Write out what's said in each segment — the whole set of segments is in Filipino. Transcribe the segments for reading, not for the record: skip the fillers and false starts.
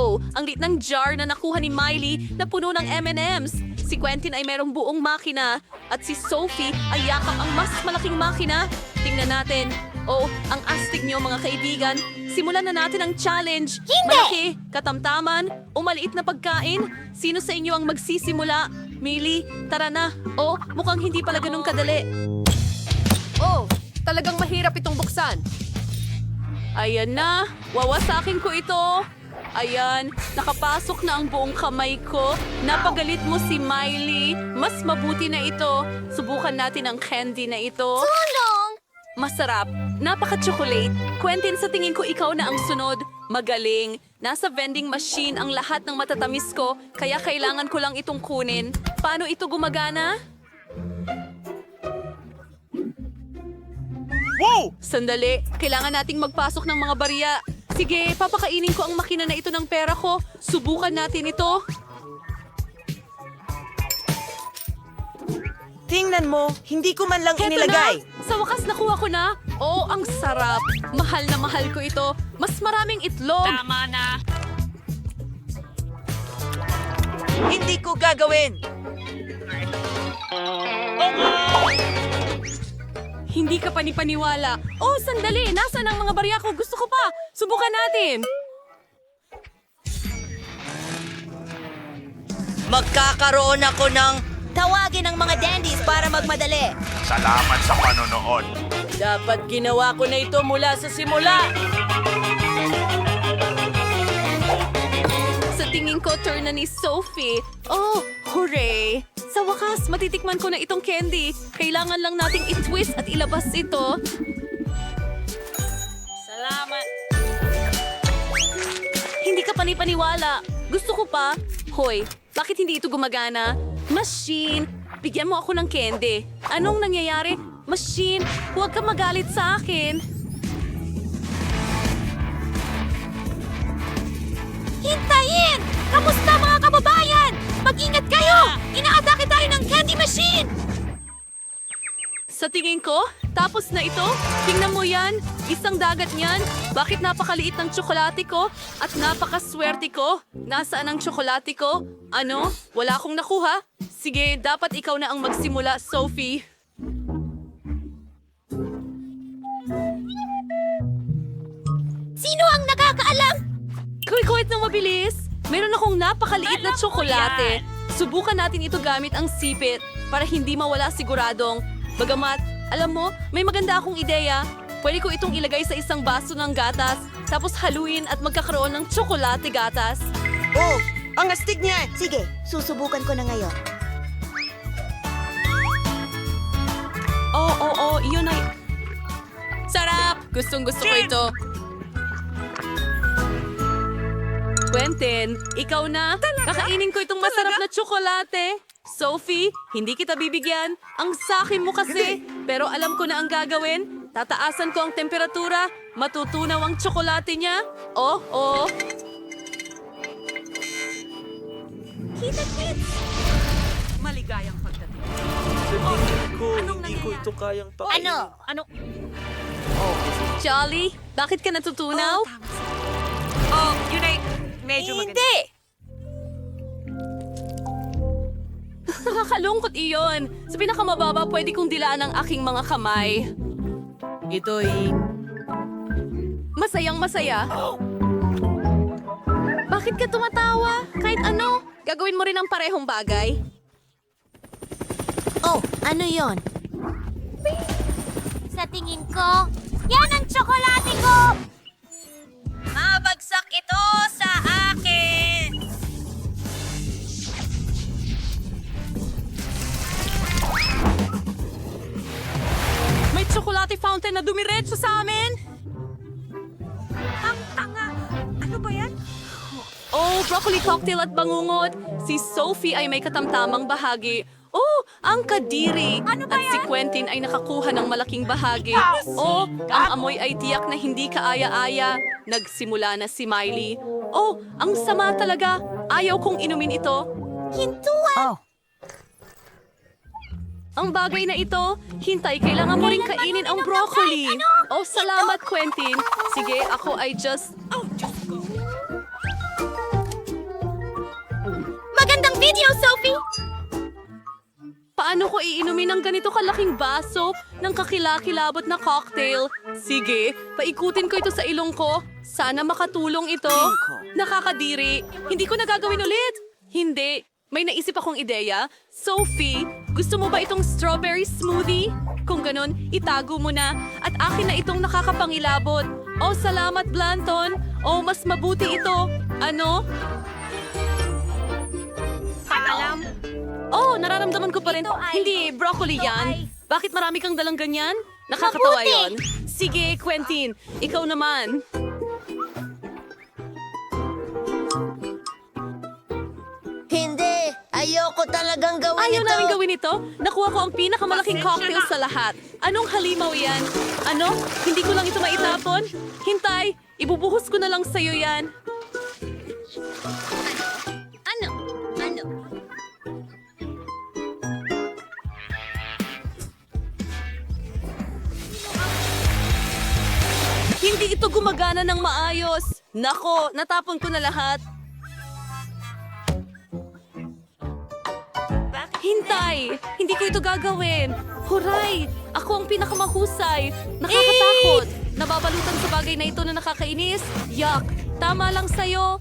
Oh, ang lit ng jar na nakuha ni Miley na puno ng M&M's. Si Quentin ay merong buong makina at si Sophie ay yakap ang mas malaking makina. Tingnan natin. Oh, ang astig niyo mga kaibigan. Simulan na natin ang challenge. Hindi! Malaki, katamtaman, o maliit na pagkain. Sino sa inyo ang magsisimula? Miley, tara na. Oh, mukhang hindi pala ganun kadali. Oh, talagang mahirap itong buksan. Ayan na, wawasakin ko ito. Ayan, nakapasok na ang buong kamay ko. Napagalit mo si Miley. Mas mabuti na ito. Subukan natin ang candy na ito. Tulong! Masarap. Napaka-chocolate. Quentin, sa tingin ko ikaw na ang sunod. Magaling. Nasa vending machine ang lahat ng matatamis ko, kaya kailangan ko lang itong kunin. Paano ito gumagana? Wow! Sandali, kailangan nating magpasok ng mga barya. Sige, papakainin ko ang makina na ito ng pera ko. Subukan natin ito. Tingnan mo, hindi ko man lang Heto inilagay. na! Sa wakas nakuha ko na. Oh, ang sarap. Mahal na mahal ko ito. Mas maraming itlog. Tama na. Hindi ko gagawin. Hindi ka panipaniwala. Oh, sandali. Nasaan ang mga barya ko? Gusto ko pa. Subukan natin. Magkakaroon ako ng... Tawagin ang mga dandies para magmadali. Salamat sa panonood. Dapat ginawa ko na ito mula sa simula. Sa tingin ko, turn na ni Sophie. Oh, hooray! Sa wakas, matitikman ko na itong candy. Kailangan lang nating i-twist at ilabas ito. Salamat. Hindi ka panipaniwala. Gusto ko pa. Hoy, bakit hindi ito gumagana? Machine, bigyan mo ako ng candy. Anong nangyayari? Machine, huwag ka magalit sa akin. Hintayin! Kamusta mga kababayan? Mag-ingat kayo! Inaatake tayo ng candy machine! Sa tingin ko, tapos na ito. Tingnan mo yan. Isang dagat niyan. Bakit napakaliit ng tsokolate ko? At napakaswerte ko. Nasaan ang tsokolate ko? Ano? Wala akong nakuha? Sige, dapat ikaw na ang magsimula, Sophie. Sino ang nakakaalam? Kuwit ng mabilis. Meron akong napakaliit na tsokolate. Subukan natin ito gamit ang sipit para hindi mawala siguradong. Bagamat, alam mo, may maganda akong ideya. Pwede ko itong ilagay sa isang baso ng gatas, tapos haluin at magkakaroon ng tsokolate gatas. Oh, ang astig niya. Sige, susubukan ko na ngayon. Oo, yun ay... Sarap! Gustong-gusto ko ito. Quentin, ikaw na. Kakainin ko itong masarap na tsokolate. Sophie, hindi kita bibigyan. Ang sakin mo kasi. Pero alam ko na ang gagawin. Tataasan ko ang temperatura. Matutunaw ang tsokolate niya. Oh. Kita-kits! Maligayang pagdating. Hindi ko ito kayang Ano? Jolly, bakit ka natutunaw? Oh, yun ay medyo maganda. Hindi! Nakakalungkot iyon. Sa pinakamababa, pwede kong dilaan ang aking mga kamay. Ito'y... Masayang masaya. Bakit ka tumatawa? Kahit ano, gagawin mo rin ang parehong bagay. Oh, ano yon? Sa tingin ko, yan ang tsokolate ko! Mabagsak ito sa akin! May tsokolate fountain na dumiretso sa amin. Ang tanga. Ano ba yan? Oh, broccoli cocktail at bangungot. Si Sophie ay may katamtamang bahagi. Oh, ang kadiri. Ano ba At si yan? Quentin ay nakakuha ng malaking bahagi. Oh, ang amoy ay tiyak na hindi kaaya-aya. Nagsimula na si Miley. Oh, ang sama talaga. Ayaw kong inumin ito. Hintuan! Ang bagay na ito, hintay, kailangan mo rin kainin ang broccoli. Oh, salamat, Quentin. Sige, ako ay just... video, Sophie! Paano ko iinumin ng ganito kalaking baso ng kakilakilabot na cocktail? Sige, paikutin ko ito sa ilong ko. Sana makatulong ito. Nakakadiri. Hindi ko nagagawin ulit. Hindi. May naisip akong ideya. Sophie, gusto mo ba itong strawberry smoothie? Kung ganun, itago mo na. At akin na itong nakakapangilabot. Oh, salamat, Blanton. Oh, mas mabuti ito. Ano? Alam. Oh, nararamdaman ko pa rin. Ito ay- Hindi, broccoli ito yan. ay- Bakit marami kang dalang ganyan? Nakakatawa Mabuti! yon. Sige, Quentin. Ikaw naman. Hindi! Ayoko talagang gawin Ayaw ito! namin gawin ito. Nakuha ko ang pinakamalaking cocktail sa lahat. Anong halimaw yan? Ano? Hindi ko lang ito maitapon? Hintay! Ibubuhos ko na lang sa'yo yan. Ano? Ano? Hindi ito gumagana ng maayos. Nako, natapon ko na lahat. Hintay! Hindi ko ito gagawin. Huray! Ako ang pinakamahusay. Nakakatakot. Nababalutan sa bagay na ito na nakakainis. Yuck! Tama lang sa'yo.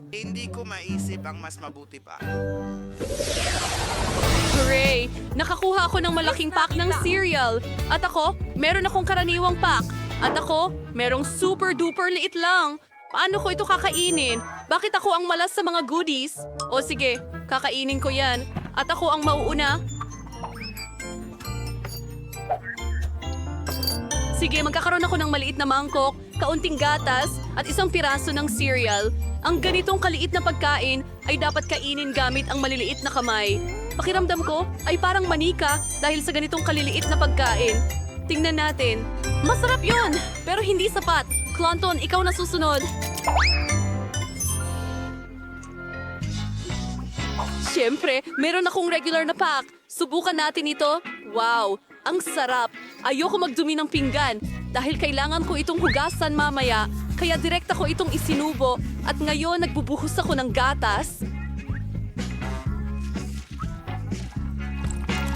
Hindi ko maisip ang mas mabuti pa. Hooray! Nakakuha ako ng malaking pack ng cereal. At ako, meron akong karaniwang pack. At ako, merong super duper liit lang. Paano ko ito kakainin? Bakit ako ang malas sa mga goodies? O sige, kakainin ko yan. At ako ang mauuna. Sige, magkakaroon ako ng maliit na mangkok, kaunting gatas, at isang piraso ng cereal. Ang ganitong kaliit na pagkain ay dapat kainin gamit ang maliliit na kamay. Pakiramdam ko ay parang manika dahil sa ganitong kaliliit na pagkain. Tingnan natin. Masarap yun, pero hindi sapat. Clonton, ikaw na susunod. Siyempre, meron akong regular na pack. Subukan natin ito. Wow, ang sarap. Ayoko magdumi ng pinggan dahil kailangan ko itong hugasan mamaya. Kaya direkta ko itong isinubo at ngayon nagbubuhos ako ng gatas.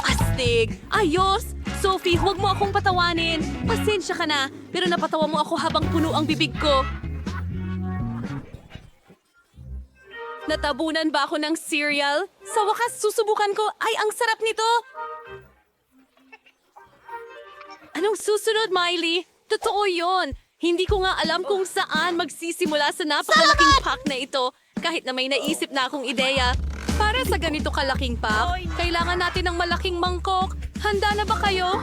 Astig! Ayos! Sophie, huwag mo akong patawanin. Pasensya ka na, pero napatawa mo ako habang puno ang bibig ko. Natabunan ba ako ng cereal? Sa wakas, susubukan ko. Ay, ang sarap nito! Anong susunod, Miley? Totoo yon. Hindi ko nga alam kung saan magsisimula sa napakalaking pack na ito. Kahit na may naisip na akong ideya. Para sa ganito kalaking pack, kailangan natin ng malaking mangkok. Handa na ba kayo?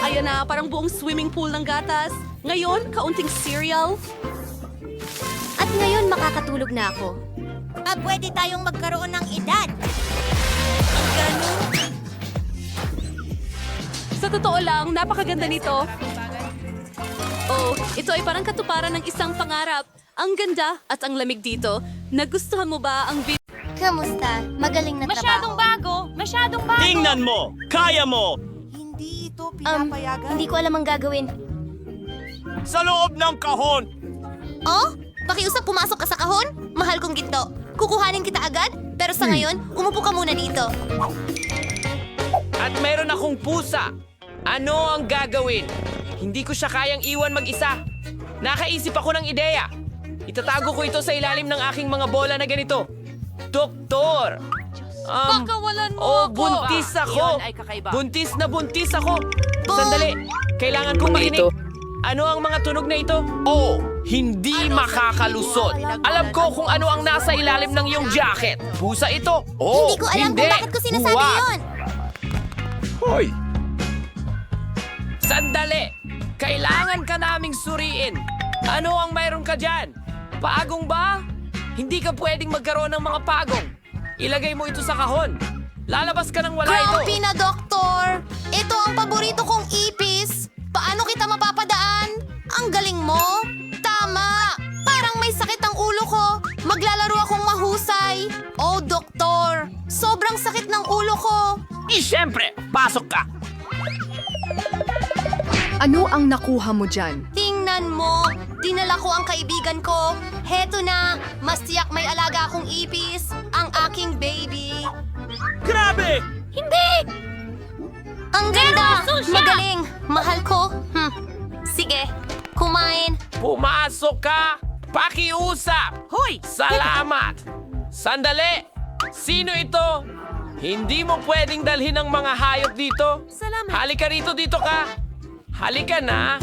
Ayan na, parang buong swimming pool ng gatas. Ngayon, kaunting cereal. At ngayon makakatulog na ako. Pwede tayong magkaroon ng edad. Sa totoo lang, napakaganda nito. Oh, ito ay parang katuparan ng isang pangarap. Ang ganda at ang lamig dito. Nagustuhan mo ba ang video? Kamusta? Magaling na Masyadong trabaho. bago. Masyadong bago. Tingnan mo! Kaya mo! Hindi ito pinapayagan. Hindi ko alam ang gagawin. Sa loob ng kahon! Oh? Pakiusap pumasok ka sa kahon? Mahal kong ginto. Kukuhanin kita agad? Pero sa ngayon, umupo ka muna dito. At meron akong pusa. Ano ang gagawin? Hindi ko siya kayang iwan mag-isa. Nakaisip ako ng ideya. Itatago ko ito sa ilalim ng aking mga bola na ganito. Doktor! Pakawalan mo Oh, ako! buntis ako! Iyon ay kakaiba. Buntis na buntis ako! Sandali! Kailangan kong marinig. Ano ang mga tunog na ito? Oh, hindi makakalusot. Alam ko kung ano ang nasa ilalim ng iyong jacket. Pusa ito. Oh, Hindi ko alam kung bakit ko sinasabi Huwag. yon. Hoy! Sandali! Kailangan ka naming suriin. Ano ang mayroon ka dyan? Pagong ba? Hindi ka pwedeng magkaroon ng mga pagong. Ilagay mo ito sa kahon. Lalabas ka nang wala ito. Grumpy na doktor! Ito ang paborito kong ipis! Paano kita mapapadaan? Ang galing mo! Tama! Parang may sakit ang ulo ko. Maglalaro akong mahusay. Oh, doktor! Sobrang sakit ng ulo ko. Siyempre, pasok ka! Ano ang nakuha mo dyan? Tingnan Tingnan mo, dinala ko ang kaibigan ko. Heto na, mas tiyak may alaga akong ipis, ang aking baby. Grabe! Ang ganda! Magaling! Mahal ko. Sige, kumain. Pumasok ka! Pakiusap! Hoy! Salamat! Sandali! Sino ito? Hindi mo pwedeng dalhin ang mga hayop dito? Salamat. Halika rito, dito ka! Halika na!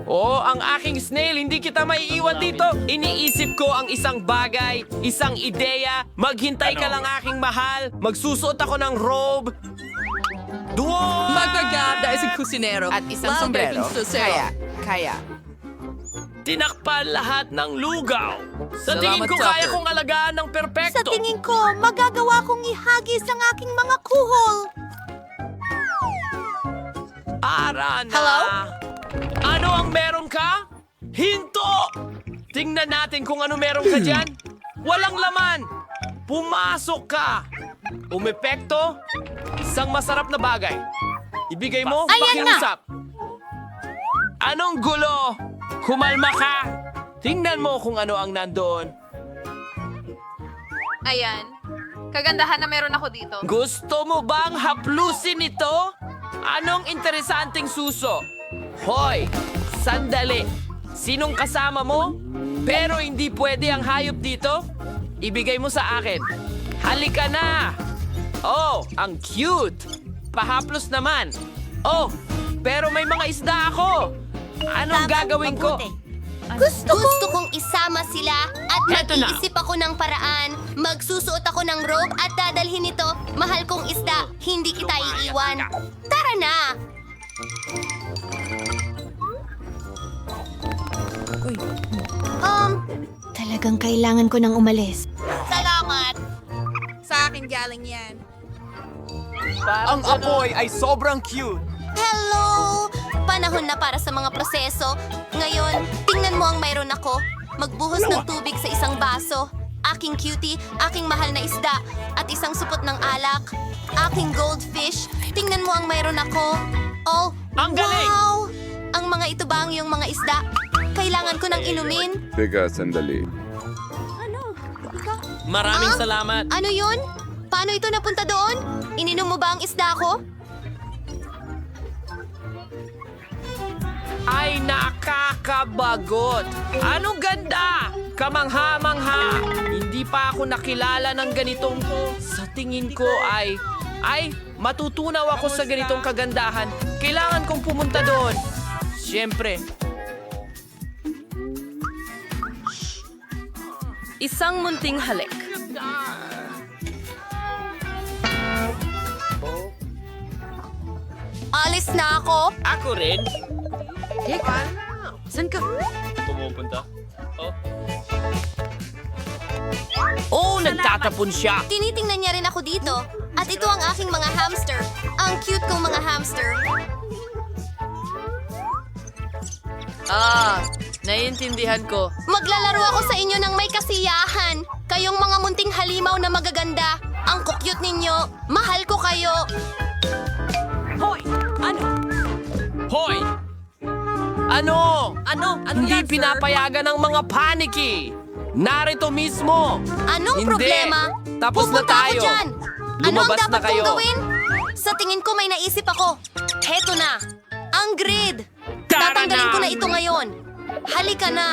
Oh, ang aking snail, hindi kita maiiwan dito. Iniisip ko ang isang bagay, isang ideya. Maghintay ka lang aking mahal. Magsusuot ako ng robe. Duo! Magpaganda isang kusinero. At isang sombrero. Kaya. Tinakpan lahat ng lugaw. Sa Salamat, tingin ko Tucker. kaya kong alagaan ng perpekto. Sa tingin ko, magagawa kong ihagis ang aking mga kuhol. Ara na. Hello? Ano ang meron ka? Hinto! Tingnan natin kung ano meron ka dyan. Walang laman. Pumasok ka. Umepekto? Isang masarap na bagay. Ibigay mo, Ayan na. pakiusap. Anong gulo? Kumalma ka. Tingnan mo kung ano ang nandoon. Ayan. Kagandahan na meron ako dito. Gusto mo bang haplusin ito? Anong interesanteng suso? Hoy, sandali. Sinong kasama mo? Pero hindi pwede ang hayop dito? Ibigay mo sa akin. Halika na! Oh, ang cute! Pahaplos naman. Oh, pero may mga isda ako. Anong gagawin ko? Gusto kong isama sila at Heto na. mag-iisip ako ng paraan. Magsusuot ako ng robe at dadalhin ito. Mahal kong isda, hindi kita iiwan. Tara na! Talagang kailangan ko nang umalis. Salamat! Sa akin galing yan. Ang apoy ay sobrang cute. Hello! Panahon na para sa mga proseso. Ngayon, tingnan mo ang mayroon ako. Magbuhos ng tubig sa isang baso. Aking cutie, aking mahal na isda, at isang supot ng alak. Aking goldfish, tingnan mo ang mayroon ako. Oh, Ang galing! wow! Ang mga ito ba ang iyong mga isda? Kailangan ko nang inumin. Teka, sandali. Maraming Ah? salamat. Ano yun? Paano ito napunta doon? Ininom mo ba ang isda ko? Ay nakakabagot! Anong ganda! Kamangha-mangha! Hindi pa ako nakilala ng ganitong sa tingin ko ay matutunaw ako sa ganitong kagandahan. Kailangan kong pumunta doon. Siyempre. Isang munting halik. Alis na ako. Ako rin. Saan ka? Pumupunta? Oh, nagtatapon siya. Tinitingnan niya rin ako dito. At ito ang aking mga hamster. Ang cute kong mga hamster. Naiintindihan ko. Maglalaro ako sa inyo ng may kasiyahan. Kayong mga munting halimaw na magaganda. Ang kukyut ninyo. Mahal ko kayo. Hoy! Ano? Ano Hindi yan, sir? pinapayagan ng mga paniki. Narito mismo. Anong Hindi. problema? Tapos na Pupunta tayo. ako dyan. Ano ang Lumabas na dapat kayo. kong gawin? Sa tingin ko may naisip ako. Heto na. Ang grid. Tara Tatanggalin na. ko na ito ngayon. Halika na.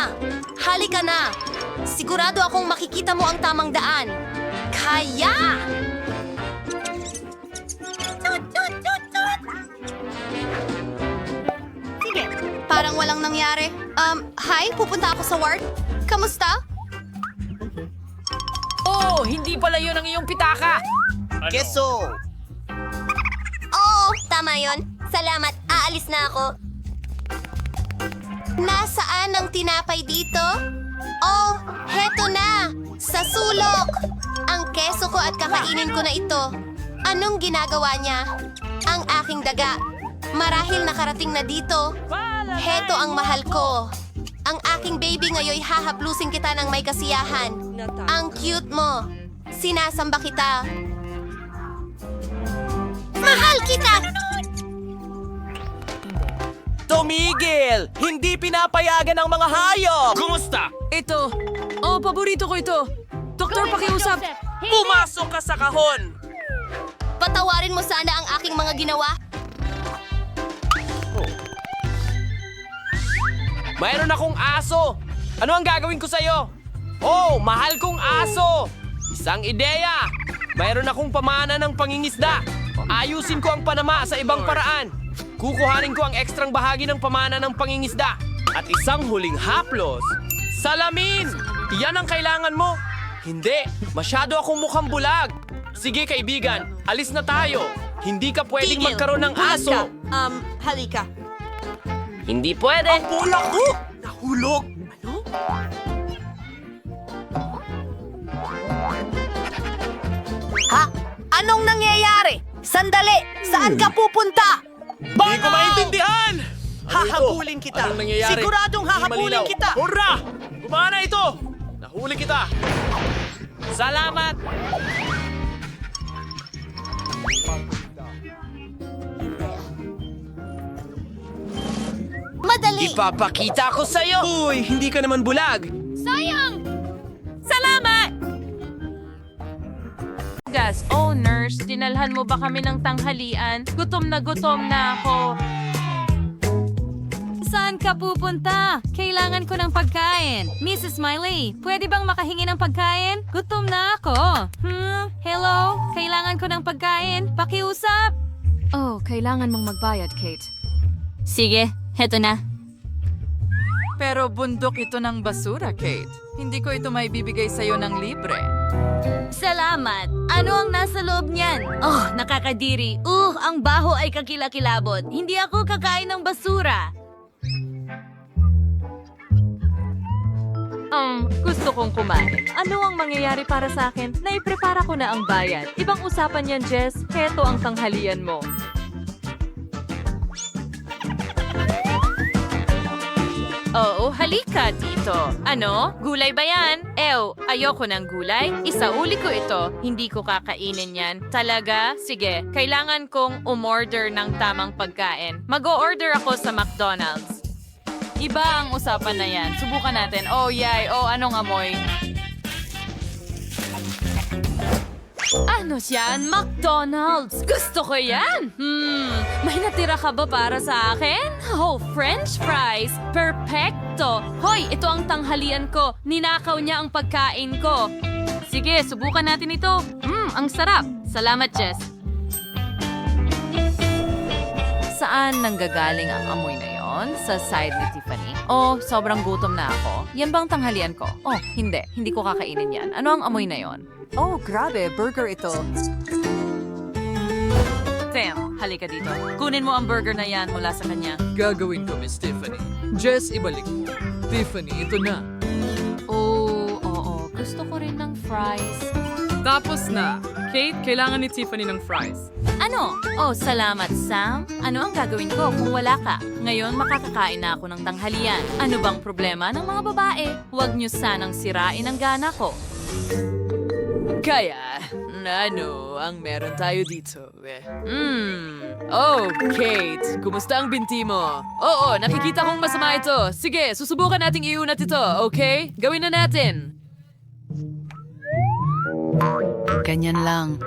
Halika na. Sigurado akong makikita mo ang tamang daan. Kaya! Sige. Parang walang nangyari. Hi, pupunta ako sa ward. Kamusta? Oh, hindi pala yun ang iyong pitaka. Keso! Oo, tama yon. Salamat, aalis na ako. Nasaan ang tinapay dito? Oh, heto na! Sa sulok! Ang keso ko at kakainin ko na ito. Anong ginagawa niya? Ang aking daga. Marahil nakarating na dito. Heto ang mahal ko. Ang aking baby ngayoy hahaplusin kita ng may kasiyahan. Ang cute mo. Sinasamba kita. Mahal kita! Tumigil! Hindi pinapayagan ng mga hayop! Kumusta? Ito. Oh, paborito ko ito. Doktor, pakiusap. Pumasok ka sa kahon! Patawarin mo sana ang aking mga ginawa. Mayroon akong aso! Ano ang gagawin ko sa'yo? Oh, mahal kong aso! Isang ideya! Mayroon akong pamana ng pangingisda. Ayusin ko ang panama sa ibang paraan. Kukuhanin ko ang ekstrang bahagi ng pamana ng pangingisda. At isang huling haplos, salamin! Yan ang kailangan mo. Hindi, masyado akong mukhang bulag. Sige kaibigan, alis na tayo. Hindi ka pwedeng magkaroon ng aso. Halika. Hindi pwede. Ang bulak ko! Nahulog! Ano? Ha? Anong nangyayari? Sandali! Saan ka pupunta? Hindi ko maintindihan! Hahabulin kita. Anong nangyayari? Siguradong hahabulin kita. Hurra! Gumana ito! Nahuli kita! Salamat! Madali. Ipapakita ko sa'yo! Uy, hindi ka naman bulag! Sayang! Salamat! Gas, oh nurse, dinalhan mo ba kami ng tanghalian? Gutom na ako. Saan ka pupunta? Kailangan ko ng pagkain. Mrs. Smiley, pwede bang makahingi ng pagkain? Gutom na ako. Hello? Kailangan ko ng pagkain. Pakiusap. Oh, kailangan mong magbayad, Kate. Sige, heto na. Pero bundok ito ng basura, Kate. Hindi ko ito maibibigay sa'yo ng libre. Salamat. Ano ang nasa loob niyan? Oh, nakakadiri. Ang baho ay kakilakilabot. Hindi ako kakain ng basura. Gusto kong kumain. Ano ang mangyayari para sa akin? Naiprepara ko na ang bayad. Ibang usapan yan, Jess. Heto ang tanghalian mo. Oo, halika dito. Ano? Gulay ba yan? Ayoko ng gulay. Isauli ko ito. Hindi ko kakainin yan. Talaga? Sige, kailangan kong umorder ng tamang pagkain. Mag-o-order ako sa McDonald's. Iba ang usapan na yan. Subukan natin. Oh, yay. Oh, anong amoy? Ano yan? McDonald's! Gusto ko yan! May natira ka ba para sa akin? Oh, French fries! Perfecto! Hoy, ito ang tanghalian ko. Ninakaw niya ang pagkain ko. Sige, subukan natin ito. Ang sarap. Salamat, Jess. Saan nanggagaling ang amoy na yon? Sa side ni Tiffany? Oh, sobrang gutom na ako. Yan bang tanghalian ko? Oh, hindi. Hindi ko kakainin yan. Ano ang amoy na yon? Oh, grabe. Burger ito. Sam, halika dito. Kunin mo ang burger na yan mula sa kanya. Gagawin ko, Miss Tiffany. Jess, ibalik mo. Tiffany, ito na. Oh, oo. Gusto ko rin ng fries. Tapos na. Kate, kailangan ni Tiffany ng fries. Ano? Oh, salamat, Sam. Ano ang gagawin ko kung wala ka? Ngayon, makakakain na ako ng tanghalian. Ano bang problema ng mga babae? Huwag niyo sanang sirain ang gana ko. Kaya, ano ang meron tayo dito? Oh, Kate, kumusta ang binti mo? Oo, nakikita kong masama ito. Sige, susubukan nating iunat ito, okay? Gawin na natin. Ganyan lang.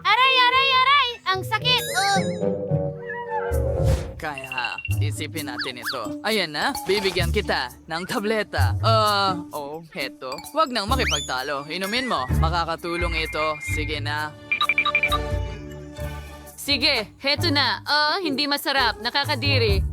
Aray, aray, aray! Ang sakit! Kaya, isipin natin ito. Ayan na, bibigyan kita ng tableta. Heto. Huwag nang makipagtalo. Inumin mo. Makakatulong ito. Sige na. Sige, heto na. Hindi masarap. Nakakadiri.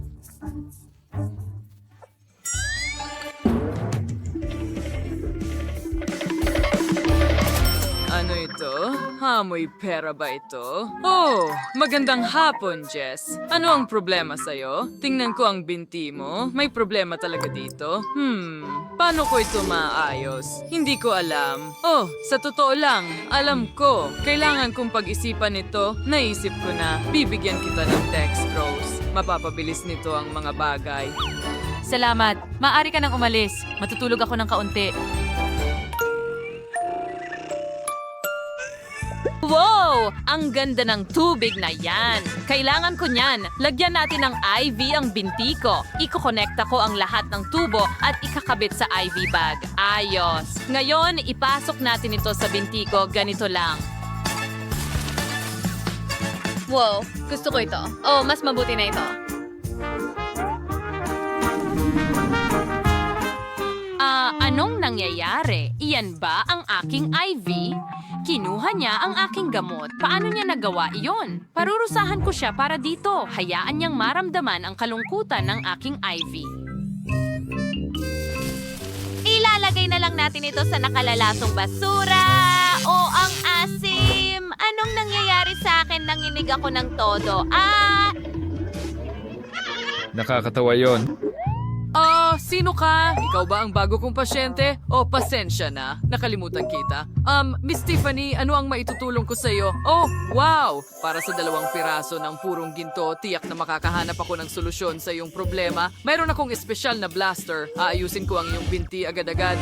Ano ito? Hamoy pera ba ito? Oh, magandang hapon, Jess. Ano ang problema sa'yo? Tingnan ko ang binti mo. May problema talaga dito. Paano ko ito maayos? Hindi ko alam. Oh, sa totoo lang, alam ko. Kailangan kong pag-isipan ito. Naisip ko na, bibigyan kita ng dextrose. Mapapabilis nito ang mga bagay. Salamat. Maaari ka nang umalis. Matutulog ako ng kaunti. Wow! Ang ganda ng tubig na yan. Kailangan ko niyan. Lagyan natin ng IV ang binti ko. Iko-connecta ko ang lahat ng tubo at ikakabit sa IV bag. Ayos. Ngayon, ipasok natin ito sa binti ko. Ganito lang. Wow, gusto ko ito. Oh, mas mabuti na ito. Anong nangyayari? Iyan ba ang aking IV? Kinuha niya ang aking gamot. Paano niya nagawa iyon? Parurusahan ko siya para dito. Hayaan niyang maramdaman ang kalungkutan ng aking IV. Ilalagay na lang natin ito sa nakalalasong basura. O ang asim! Anong nangyayari sa akin nang inig ako ng todo? Nakakatawa yon. Sino ka? Ikaw ba ang bago kong pasyente? O, pasensya na. Nakalimutan kita. Miss Tiffany, ano ang maitutulong ko sa'yo? Oh, wow! Para sa 2 piraso ng purong ginto, tiyak na makakahanap ako ng solusyon sa iyong problema. Mayroon akong espesyal na blaster. Aayusin ko ang iyong binti agad-agad.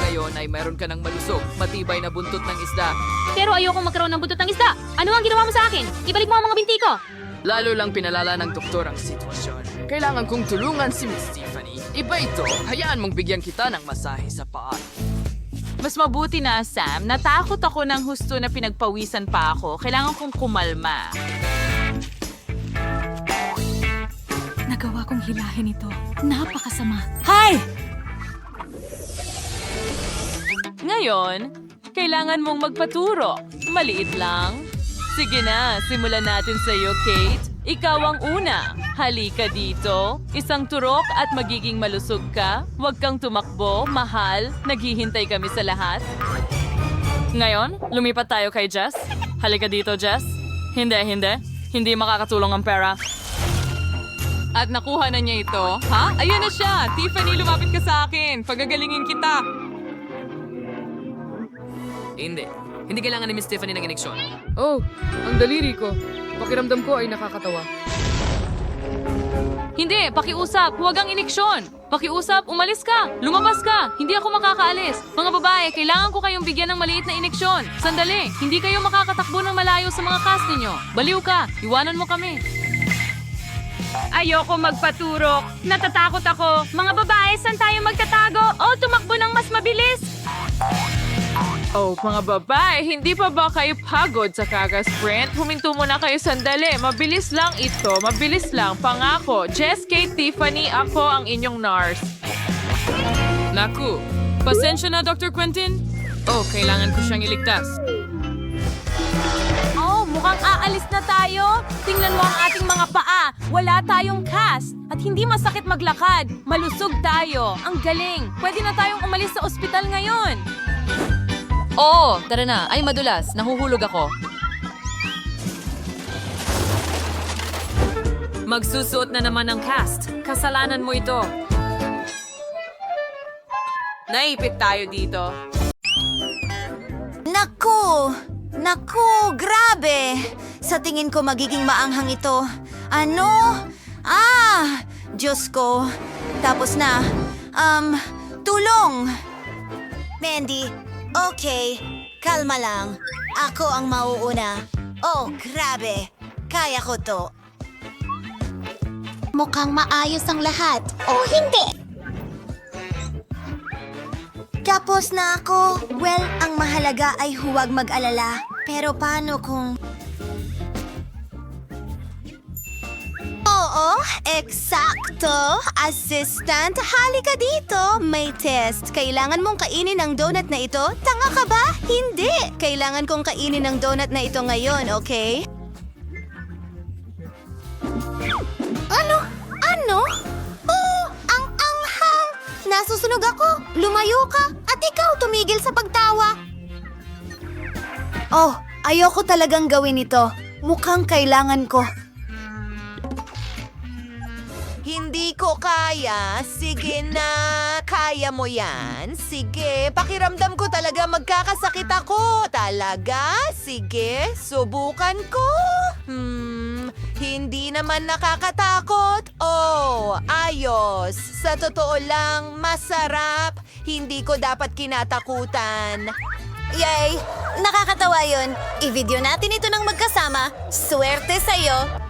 Ngayon ay mayroon ka ng malusog, matibay na buntot ng isda. Pero ayokong magkaroon ng buntot ng isda. Ano ang ginawa mo sa akin? Ibalik mo ang mga binti ko. Lalo lang pinalala ng doktor ang sitwasyon. Kailangan kong tulungan si Miss Tiffany. Iba ito, hayaan mong bigyan kita ng masahe sa paa. Mas mabuti na, Sam. Natakot ako ng husto na pinagpawisan pa ako. Kailangan kong kumalma. Nagawa kong hilahin ito. Napakasama. Ngayon, kailangan mong magpaturo. Maliit lang. Sige na, simulan natin sa iyo, Kate. Ikaw ang una. Halika dito. Isang turok at magiging malusog ka. Huwag kang tumakbo, mahal. Naghihintay kami sa lahat. Ngayon, lumipat tayo kay Jess. Halika dito, Jess. Hindi. Hindi makakatulong ang pera. At nakuha na niya ito. Ha? Ayan na siya! Tiffany, lumapit ka sa akin. Pagagalingin kita. Hindi kailangan ni Miss Tiffany ng ineksyon. Oh, ang daliri ko. Pakiramdam ko ay nakakatawa. Hindi, pakiusap. Huwag ang ineksyon. Pakiusap, umalis ka. Lumabas ka. Hindi ako makakaalis. Mga babae, kailangan ko kayong bigyan ng maliit na ineksyon. Sandali, hindi kayo makakatakbo ng malayo sa mga cast ninyo. Baliw ka. Iwanan mo kami. Ayoko magpaturok. Natatakot ako. Mga babae, saan tayo magtatago? O tumakbo ng mas mabilis? Oh, mga babae, hindi pa ba kayo pagod sa kaka-sprint? Huminto muna kayo sandali. Mabilis lang ito. Mabilis lang. Pangako. Jess, Kate, Tiffany, ako ang inyong nurse. Naku, pasensya na, Dr. Quentin. Oh, kailangan ko siyang iligtas. Oh, mukhang aalis na tayo. Tingnan mo ang ating mga paa. Wala tayong cast. At hindi masakit maglakad. Malusog tayo. Ang galing. Pwede na tayong umalis sa ospital ngayon. Oo, tara na. Ay, madulas. Nahuhulog ako. Magsusuot na naman ng cast. Kasalanan mo ito. Naipit tayo dito. Naku, grabe. Sa tingin ko magiging maanghang ito. Ano? Diyos ko. Tapos na. Tulong. Mandy, okay. Kalma lang. Ako ang mauuna. Oh, grabe. Kaya ko to. Mukhang maayos ang lahat. Oh, hindi! Tapos na ako. Well, ang mahalaga ay huwag mag-alala. Pero paano kung... Oo, eksakto. Assistant, halika dito. May test. Kailangan mong kainin ang donut na ito? Tanga ka ba? Hindi. Kailangan kong kainin ang donut na ito ngayon, okay? Ano? Oh, ang anghang! Nasusunog ako. Lumayo ka. At ikaw tumigil sa pagtawa. Oh, ayoko talagang gawin ito. Mukhang kailangan ko. Hindi ko kaya. Sige na. Kaya mo yan. Sige. Pakiramdam ko talaga magkakasakit ako. Talaga? Sige. Subukan ko. Hindi naman nakakatakot. Oh, ayos. Sa totoo lang, masarap. Hindi ko dapat kinatakutan. Yay! Nakakatawa yun. I-video natin ito ng magkasama. Swerte sa'yo.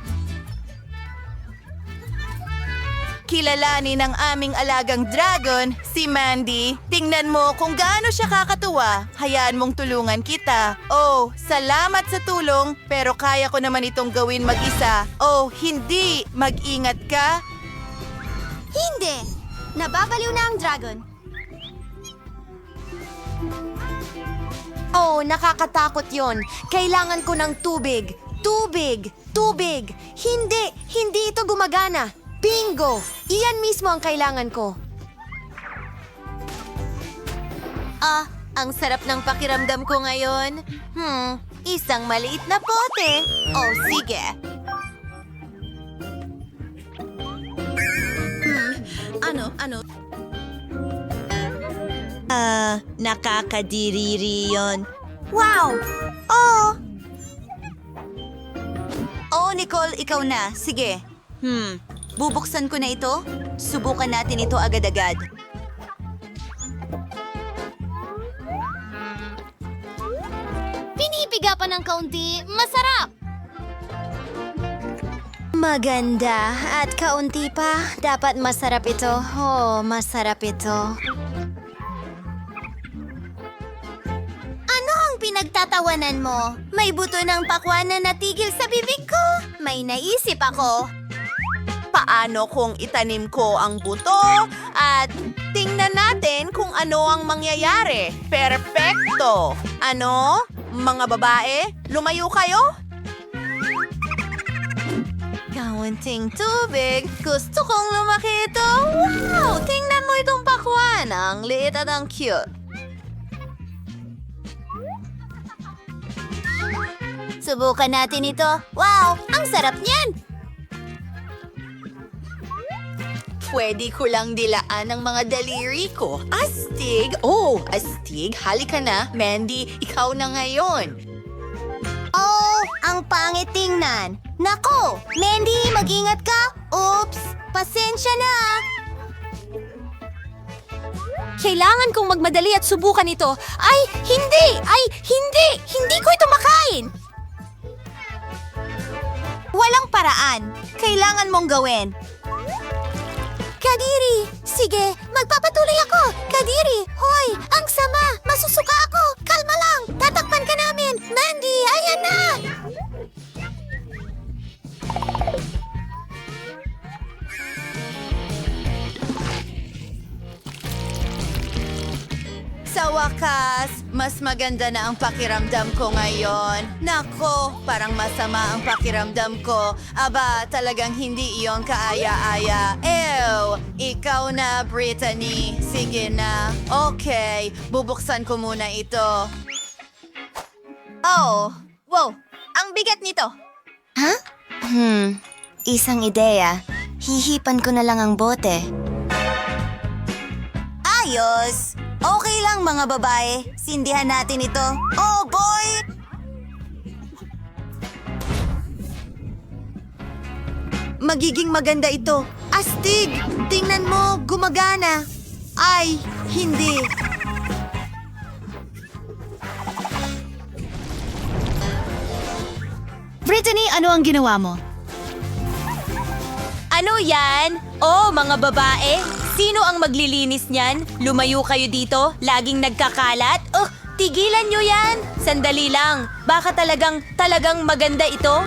Kilalanin ng aming alagang dragon, si Mandy. Tingnan mo kung gaano siya kakatuwa. Hayaan mong tulungan kita. Oh, salamat sa tulong, pero kaya ko naman itong gawin mag-isa. Oh, hindi. Mag-ingat ka. Hindi. Nababaliw na ang dragon. Oh, nakakatakot yon. Kailangan ko ng tubig. Tubig! Tubig! Hindi ito gumagana. Bingo! Iyan mismo ang kailangan ko. Ang sarap ng pakiramdam ko ngayon. Isang maliit na pote. Oh, sige. Ano? Nakakadiriri yon. Wow! Oh, Nicole, ikaw na. Sige. Bubuksan ko na ito. Subukan natin ito agad-agad. Pinipiga pa ng kaunti. Masarap! Maganda. At kaunti pa. Dapat masarap ito. Oh, masarap ito. Ano ang pinagtatawanan mo? May buto ng pakwan na natigil sa bibig ko. May naisip ako. Paano kung itanim ko ang buto at tingnan natin kung ano ang mangyayari? Perpekto! Ano? Mga babae, lumayo kayo? Kaunting tubig. Gusto kong lumaki ito. Wow! Tingnan mo itong pakwan. Ang liit at ang cute. Subukan natin ito. Wow! Ang sarap niyan! Pwede ko lang dilaan ang mga daliri ko. Astig! Oh, astig. Halika na. Mandy, ikaw na ngayon. Oh, ang pangit tingnan. Nako! Mandy, mag-ingat ka! Oops! Pasensya na! Kailangan kong magmadali at subukan ito. Ay, hindi! Hindi ko ito makain! Walang paraan. Kailangan mong gawin. Kadiri! Sige, magpapatuloy ako! Kadiri! Hoy! Ang sama! Masusuka ako! Kalma lang! Tatakpan ka namin! Mandy! Ayan na! Sa wakas, mas maganda na ang pakiramdam ko ngayon. Nako, parang masama ang pakiramdam ko. Aba, talagang hindi iyon kaaya-aya. Ew! Ikaw na, Brittany. Sige na. Okay, bubuksan ko muna ito. Oh! Wow! Ang bigat nito! Ha? Isang ideya. Hihipan ko na lang ang bote. Ayos! Okay lang mga babae. Sindihan natin ito. Oh boy! Magiging maganda ito. Astig! Tingnan mo, gumagana. Ay, hindi. Brittany, ano ang ginawa mo? Ano yan? Oh, mga babae! Sino ang maglilinis niyan? Lumayo kayo dito? Laging nagkakalat? Tigilan nyo yan! Sandali lang. Baka talagang maganda ito?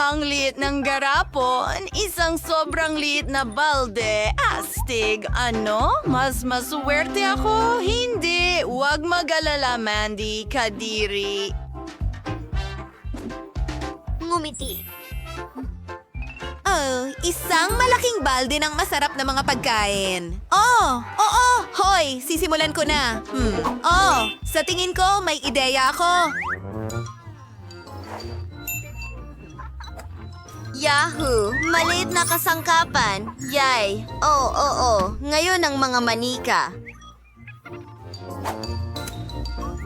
Ang liit ng garapon, isang sobrang liit na balde. Astig, ano? Mas masuwerte ako? Hindi, huwag mag-alala, Mandy, Kadiri. Ngumiti. Oh, isang malaking balde ng masarap na mga pagkain. Oh, oo, hoy, sisimulan ko na. Oh, sa tingin ko, may ideya ako. Yahoo! Maliit na kasangkapan. Yay! Oo. Ngayon ang mga manika.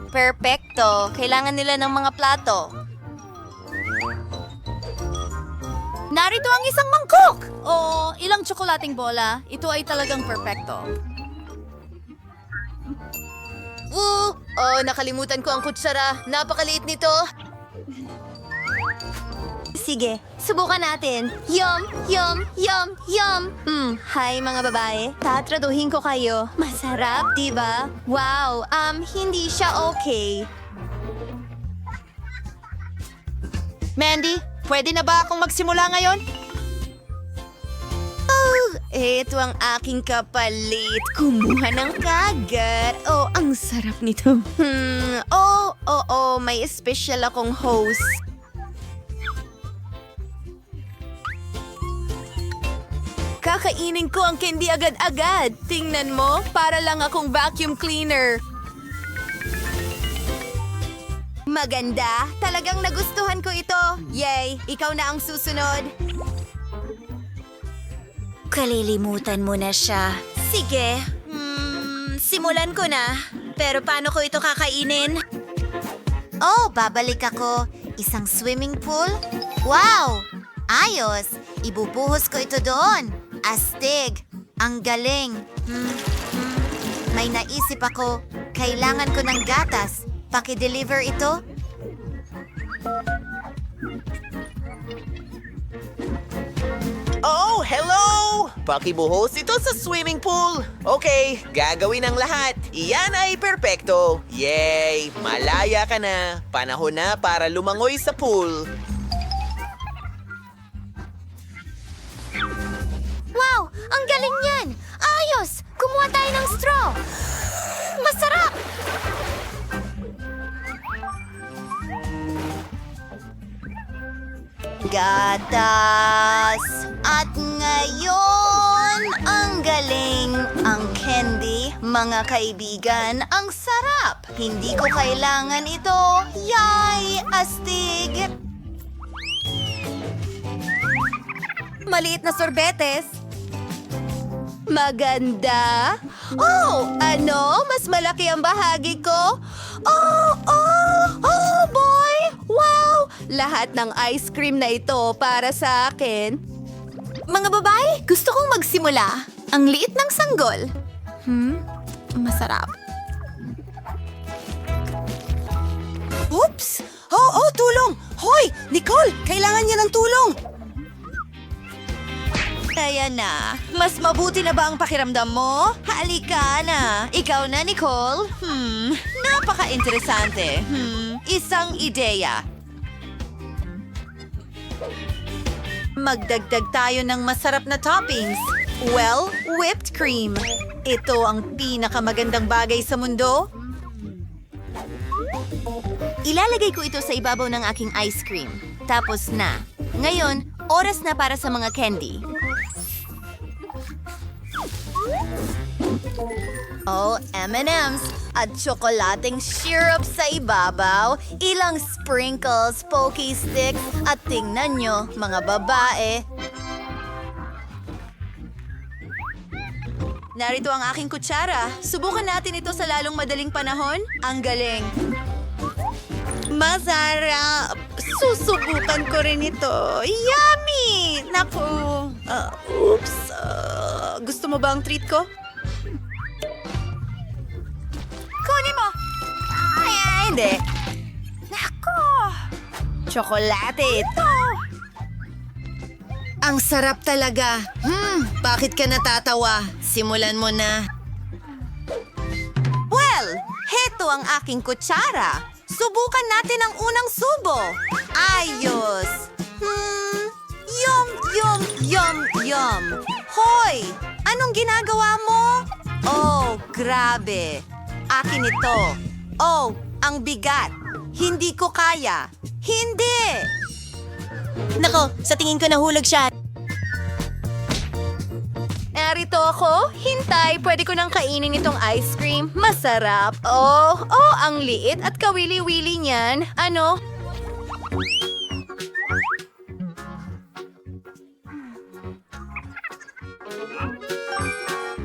Perpekto. Kailangan nila ng mga plato. Narito ang isang mangkok! Oh, ilang tsokolating bola. Ito ay talagang perpekto. Nakalimutan ko ang kutsara. Napakaliit nito. Sige, subukan natin. Yum, yum, yum, yum. Hi mga babae. Tatraduhin ko kayo. Masarap, di ba? Wow, hindi siya okay. Mandy, pwede na ba akong magsimula ngayon? Ito ang aking kapalit. Kumuha ng kagat. Oh, ang sarap nito. May special akong host. Kakainin ko ang candy agad-agad. Tingnan mo, para lang akong vacuum cleaner. Maganda. Talagang nagustuhan ko ito. Yay, ikaw na ang susunod. Kalilimutan mo na siya. Sige. Simulan ko na. Pero paano ko ito kakainin? Oh, babalik ako. Isang swimming pool? Wow! Ayos! Ibubuhos ko ito doon. Astig! Ang galing! May naisip ako. Kailangan ko ng gatas. Paki-deliver ito? Oh, hello! Pakibuhos ito sa swimming pool. Okay, gagawin ang lahat. Iyan ay perpekto. Yay! Malaya ka na. Panahon na para lumangoy sa pool. Wow! Ang galing niyan! Ayos! Kumuha tayo ng straw! Masarap! Gatas! At ngayon, ang galing! Ang candy, mga kaibigan, ang sarap! Hindi ko kailangan ito! Yay! Astig! Maliit na sorbetes. Maganda. Oh, ano? Mas malaki ang bahagi ko? Oh boy! Wow! Lahat ng ice cream na ito para sa akin. Mga babae, gusto kong magsimula. Ang liit ng sanggol. Masarap. Oops! Oh, tulong! Hoy! Nicole, kailangan niya ng tulong! Kaya na. Mas mabuti na ba ang pakiramdam mo? Halika na. Ikaw na, Nicole. Napaka-interesante. Isang ideya. Magdagdag tayo ng masarap na toppings. Well, whipped cream. Ito ang pinakamagandang bagay sa mundo. Ilalagay ko ito sa ibabaw ng aking ice cream. Tapos na. Ngayon, oras na para sa mga candy. Oh, M&M's at tsokolating syrup sa ibabaw, ilang sprinkles, pokey sticks, at tingnan nyo, mga babae. Narito ang aking kutsara. Subukan natin ito sa lalong madaling panahon. Ang galing. Masarap! Susubukan ko rin ito. Yummy! Naku! Oops! Gusto mo ba ang treat ko? Kunin mo! Ay, hindi. Naku! Tsokolate ito! Ang sarap talaga. Bakit ka natatawa? Simulan mo na. Well, heto ang aking kutsara. Subukan natin ang unang subo. Ayos. Yum, yum, yum, yum. Hoy! Anong ginagawa mo? Oh, grabe. Akin ito. Oh, ang bigat. Hindi ko kaya. Hindi! Nako, sa tingin ko nahulog siya. Narito ako. Hintay, pwede ko nang kainin itong ice cream. Masarap. Oh, ang liit at kawili-wili niyan. Ano?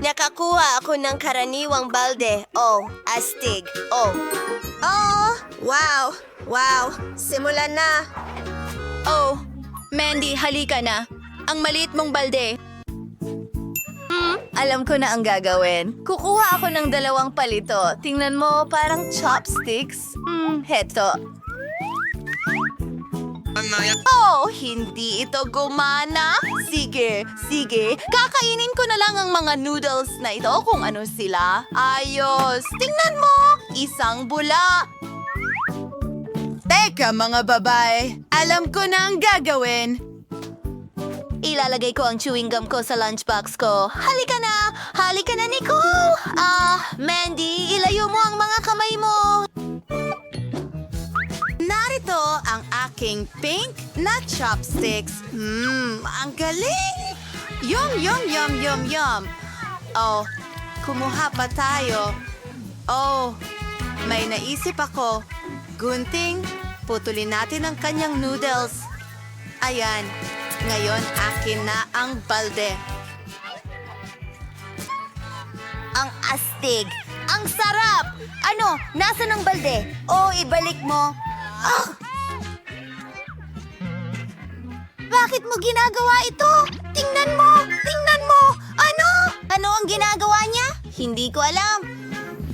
Nakakuha ako ng karaniwang balde. Oh, astig. Oh, wow. Wow. Simulan na. Oh, Mandy, halika na. Ang maliit mong balde. Alam ko na ang gagawin. Kukuha ako ng 2 palito. Tingnan mo, parang chopsticks. Heto. Oh, hindi ito gumana. Sige. Kakainin ko na lang ang mga noodles na ito kung ano sila. Ayos. Tingnan mo, isang bula. Teka mga babae, alam ko na ang gagawin. Ilalagay ko ang chewing gum ko sa lunchbox ko. Halika na, Nicole! Mandy, ilayo mo ang mga kamay mo. Narito ang aking pink na chopsticks. Ang galing! Yum. Oh, kumuha pa tayo. Oh, may naisip ako. Gunting, putulin natin ang kanyang noodles. Ayan, ngayon akin na ang balde. Ang astig! Ang sarap! Ano? Nasaan ang balde? Ibalik mo. Bakit mo ginagawa ito? Tingnan mo! Ano ang ginagawa niya? Hindi ko alam.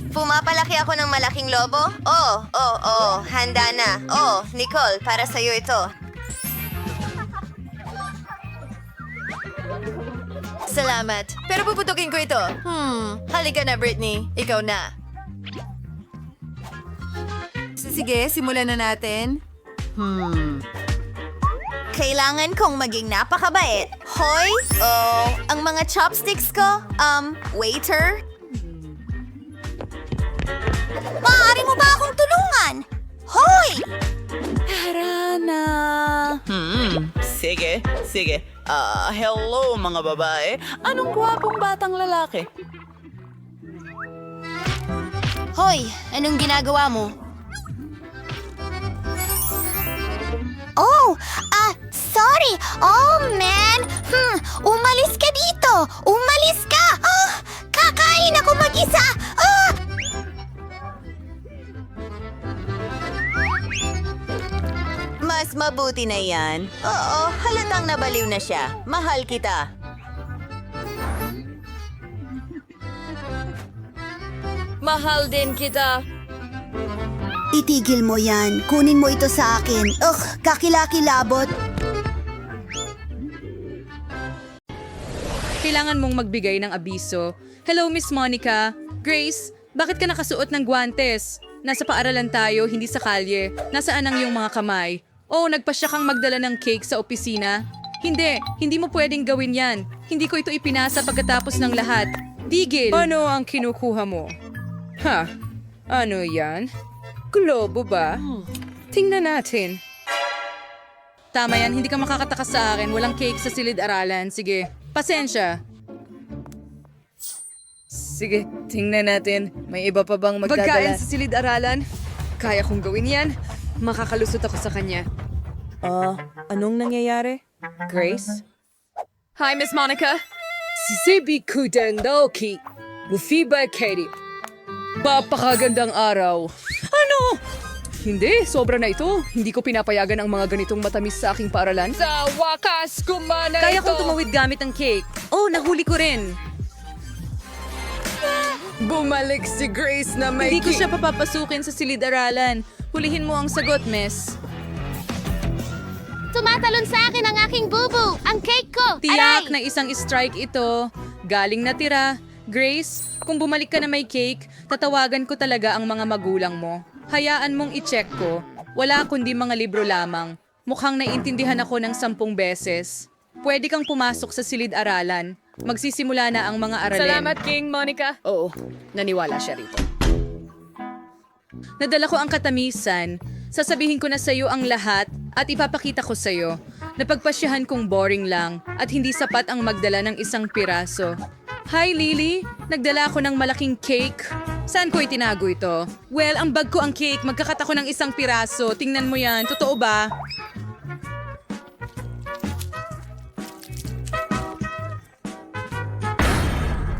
Pumapalaki ako ng malaking lobo? Handa na. Nicole, para sa'yo ito. Salamat. Pero puputukin ko ito. Halika na, Britney. Ikaw na. Sige, simulan na natin. Kailangan kong maging napakabait. Hoy! Ang mga chopsticks ko. Waiter? Maaari mo ba akong tulungan? Hoy! Tara na. Sige. Hello mga babae. Anong gwapong batang lalaki? Hoy! Anong ginagawa mo? Sorry! Man! Umalis ka dito! Umalis ka! Kakain ako mag-isa! Mas mabuti na yan. Oo, halatang nabaliw na siya. Mahal kita. Mahal din kita. Itigil mo yan. Kunin mo ito sa akin. Kakilakilabot. Kailangan mong magbigay ng abiso. Hello, Miss Monica. Grace, bakit ka nakasuot ng guwantes? Nasa paaralan tayo, hindi sa kalye. Nasaan ang iyong mga kamay? Nagpasya kang magdala ng cake sa opisina? Hindi mo pwedeng gawin yan. Hindi ko ito ipinasa pagkatapos ng lahat. Tigil! Ano ang kinukuha mo? Ano yan? Globo ba? Tingnan natin. Tama yan, hindi ka makakatakas sa akin. Walang cake sa silid-aralan. Sige, pasensya. Sige, tingnan natin. May iba pa bang magdadala? Pagkain sa silid-aralan? Kaya kong gawin yan. Makakalusot ako sa kanya. Anong nangyayari? Grace? Hi, Miss Monica. Sibi Kudendoki. Bufiba Katie. Papakagandang araw. Ano? Hindi, sobra na ito. Hindi ko pinapayagan ang mga ganitong matamis sa aking paaralan. Sa wakas, kumana Kaya ito! kong tumawid gamit ang cake. Nahuli ko rin. Bumalik si Grace na may Hindi ko siya papapasukin sa silid-aralan. Hulihin mo ang sagot, miss. Tumatalon sa akin ang aking bubu. Ang cake ko. Tiyak na isang strike ito. Galing na tira. Grace, kung bumalik ka na may cake, tatawagan ko talaga ang mga magulang mo. Hayaan mong i-check ko. Wala kundi mga libro lamang. Mukhang naiintindihan ako ng 10 beses. Pwede kang pumasok sa silid-aralan. Magsisimula na ang mga aralin. Salamat, King Monica. Oo, naniwala siya rito. Nadala ko ang katamisan. Sasabihin ko na sa'yo ang lahat at ipapakita ko sa'yo. Napagpasyahan kong boring lang at hindi sapat ang magdala ng isang piraso. Hi, Lily! Nagdala ako ng malaking cake. Saan ko itinago ito? Well, ang bag ko ang cake. Magkakat ako ng isang piraso. Tingnan mo yan. Totoo ba?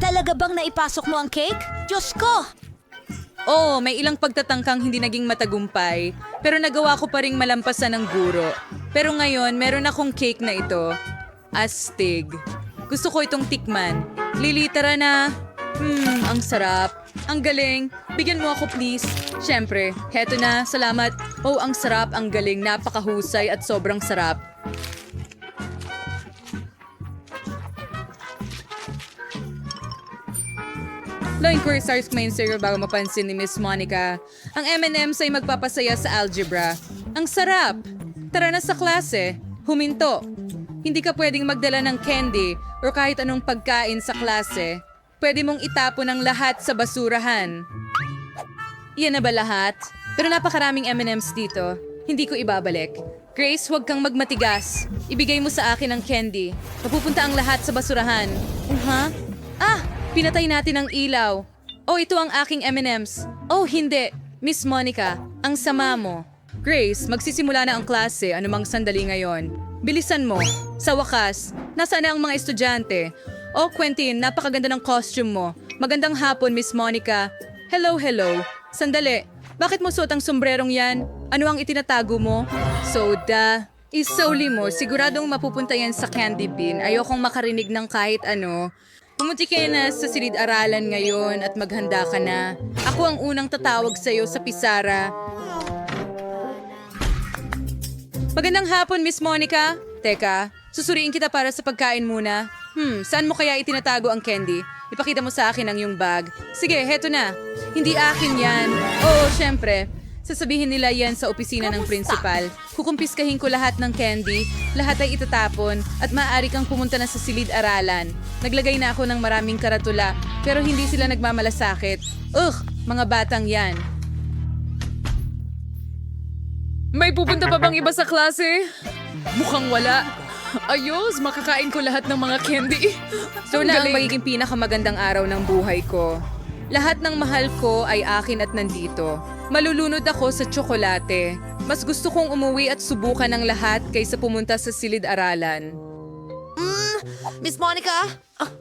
Talaga bang naipasok mo ang cake? Diyos ko! Oo, may ilang pagtatangkang hindi naging matagumpay, pero nagawa ko pa ring malampasan ng guro. Pero ngayon, meron akong cake na ito. Astig. Gusto ko itong tikman. Lili, tara na. Ang sarap. Ang galing. Bigyan mo ako, please. Siyempre, heto na. Salamat. Oh, ang sarap, ang galing. Napakahusay at sobrang sarap. Law inquiry starts main serial bago mapansin ni Miss Monica. Ang M&M's ay magpapasaya sa algebra. Ang sarap! Tara na sa klase. Huminto. Hindi ka pwedeng magdala ng candy o kahit anong pagkain sa klase. Pwede mong itapon ang lahat sa basurahan. Iyan na ba lahat? Pero napakaraming M&M's dito. Hindi ko ibabalik. Grace, huwag kang magmatigas. Ibigay mo sa akin ang candy. Mapupunta ang lahat sa basurahan. Ah! Pinatay natin ang ilaw. Oh, ito ang aking M&M's. Oh, hindi. Miss Monica, ang sama mo. Grace, magsisimula na ang klase anumang sandali ngayon. Bilisan mo. Sa wakas, nasaan na ang mga estudyante? Oh, Quentin, napakaganda ng costume mo. Magandang hapon, Miss Monica. Hello, hello. Sandali, bakit mo suot ang sombrerong yan? Ano ang itinatago mo? Soda. Isoli mo, siguradong mapupunta yan sa candy bin. Ayokong makarinig ng kahit ano. Pumunti ka na sa silid-aralan ngayon at maghanda ka na. Ako ang unang tatawag sa'yo sa pisara. Magandang hapon, Miss Monica. Teka, susuriin kita para sa pagkain muna. Saan mo kaya itinatago ang candy? Ipakita mo sa akin ang iyong bag. Sige, heto na. Hindi akin yan. Oo, syempre. Sasabihin nila yan sa opisina ng principal. Kukumpiskahin ko lahat ng candy, lahat ay itatapon, at maaari kang pumunta na sa silid-aralan. Naglagay na ako ng maraming karatula, pero hindi sila nagmamalasakit. Mga batang yan. May pupunta pa bang iba sa klase? Mukhang wala. Ayos, makakain ko lahat ng mga candy. So na ang magiging pinakamagandang araw ng buhay ko. Lahat ng mahal ko ay akin at nandito. Malulunod ako sa tsokolate. Mas gusto kong umuwi at subukan ng lahat kaysa pumunta sa silid-aralan. Miss Monica?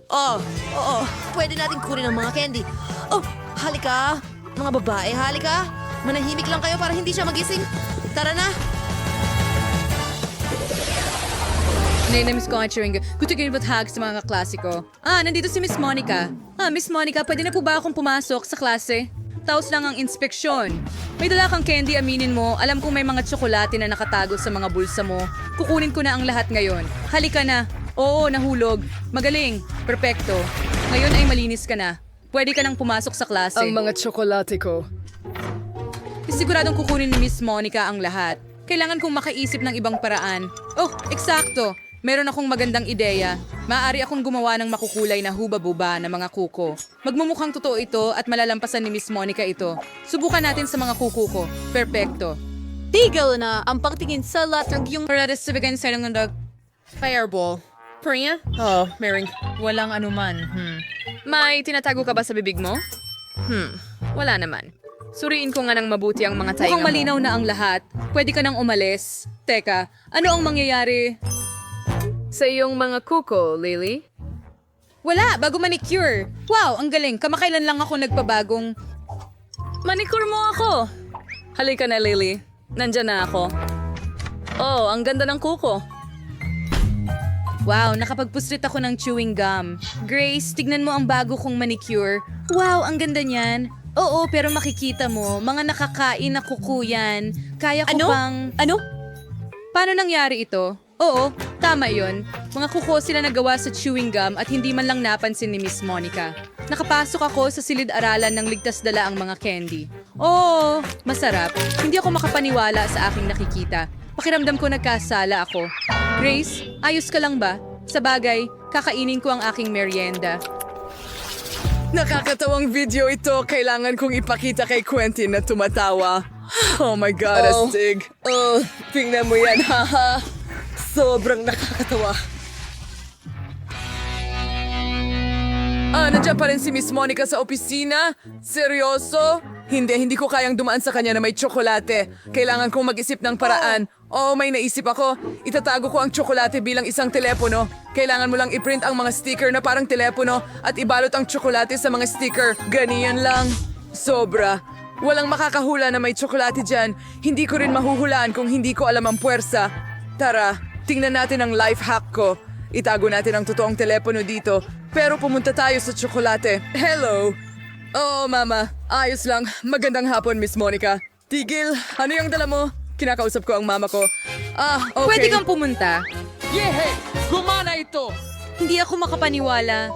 Oo. Pwede natin kunin ang mga candy. Oh, halika. Mga babae, halika. Manahimik lang kayo para hindi siya magising. Tara na. Namiss ko ang chewing gum. Gusto ko ba't hag sa mga klasiko. Nandito si Miss Monica. Miss Monica, pwede na po ba akong pumasok sa klase? Taos lang ang inspeksyon. May dala kang candy, aminin mo. Alam kong may mga tsokolate na nakatago sa mga bulsa mo. Kukunin ko na ang lahat ngayon. Halika na. Oo, nahulog. Magaling. Perpekto. Ngayon ay malinis ka na. Pwede ka nang pumasok sa klase. Ang mga tsokolate ko. Siguradong kukunin ni Miss Monica ang lahat. Kailangan kong makaisip ng ibang paraan. Oh, eksakto. Meron akong magandang ideya. Maaari akong gumawa ng makukulay na huba-buba na mga kuko. Magmumukhang totoo ito at malalampasan ni Miss Monica ito. Subukan natin sa mga kuko ko. Perpekto. Tigil na ang pagtingin sa latrag yung... Paradas sa bigay sa ng fireball. Priya? Oh, Mering. Walang anuman. May tinatago ka ba sa bibig mo? Wala naman. Suriin ko nga ng mabuti ang mga tainga Mukhang malinaw na ang lahat. Pwede ka nang umalis. Teka, ano ang mangyayari? Sa iyong mga kuko, Lily? Wala, bago manicure. Wow, ang galing. Kamakailan lang ako nagpabagong... Manicure mo ako. Halika na, Lily. Nandyan na ako. Oh, ang ganda ng kuko. Wow, nakapagpuslit ako ng chewing gum. Grace, tignan mo ang bago kong manicure. Wow, ang ganda niyan. Oo, pero makikita mo, mga nakakain na kuko yan. Kaya ko bang... Ano? Paano nangyari ito? Oo, tama yon. Mga kuko sila nagawa sa chewing gum at hindi man lang napansin ni Miss Monica. Nakapasok ako sa silid-aralan ng ligtas dala ang mga candy. Oo, masarap. Hindi ako makapaniwala sa aking nakikita. Pakiramdam ko nagkasala ako. Grace, ayos ka lang ba? Sa bagay, kakainin ko ang aking merienda. Nakakatawang video ito. Kailangan kong ipakita kay Quentin na tumatawa. Oh my God, astig. Oh, tingnan mo yan, haha. Sobrang nakakatawa. Nandiyan pa rin si Miss Monica sa opisina? Seryoso? Hindi ko kayang dumaan sa kanya na may tsokolate. Kailangan kong mag-isip ng paraan. Oh, may naisip ako. Itatago ko ang tsokolate bilang isang telepono. Kailangan mo lang i-print ang mga sticker na parang telepono at ibalot ang tsokolate sa mga sticker. Ganiyan lang. Sobra. Walang makakahula na may tsokolate dyan. Hindi ko rin mahuhulaan kung hindi ko alam ang puwersa. Tara, tingnan natin ang life hack ko. Itago natin ang totoong telepono dito. Pero pumunta tayo sa tsokolate. Hello! Oo, Mama. Ayos lang. Magandang hapon, Miss Monica. Tigil, ano yung dala mo? Kinakausap ko ang mama ko. Okay. Pwede kang pumunta. Yehe! Gumana ito! Hindi ako makapaniwala.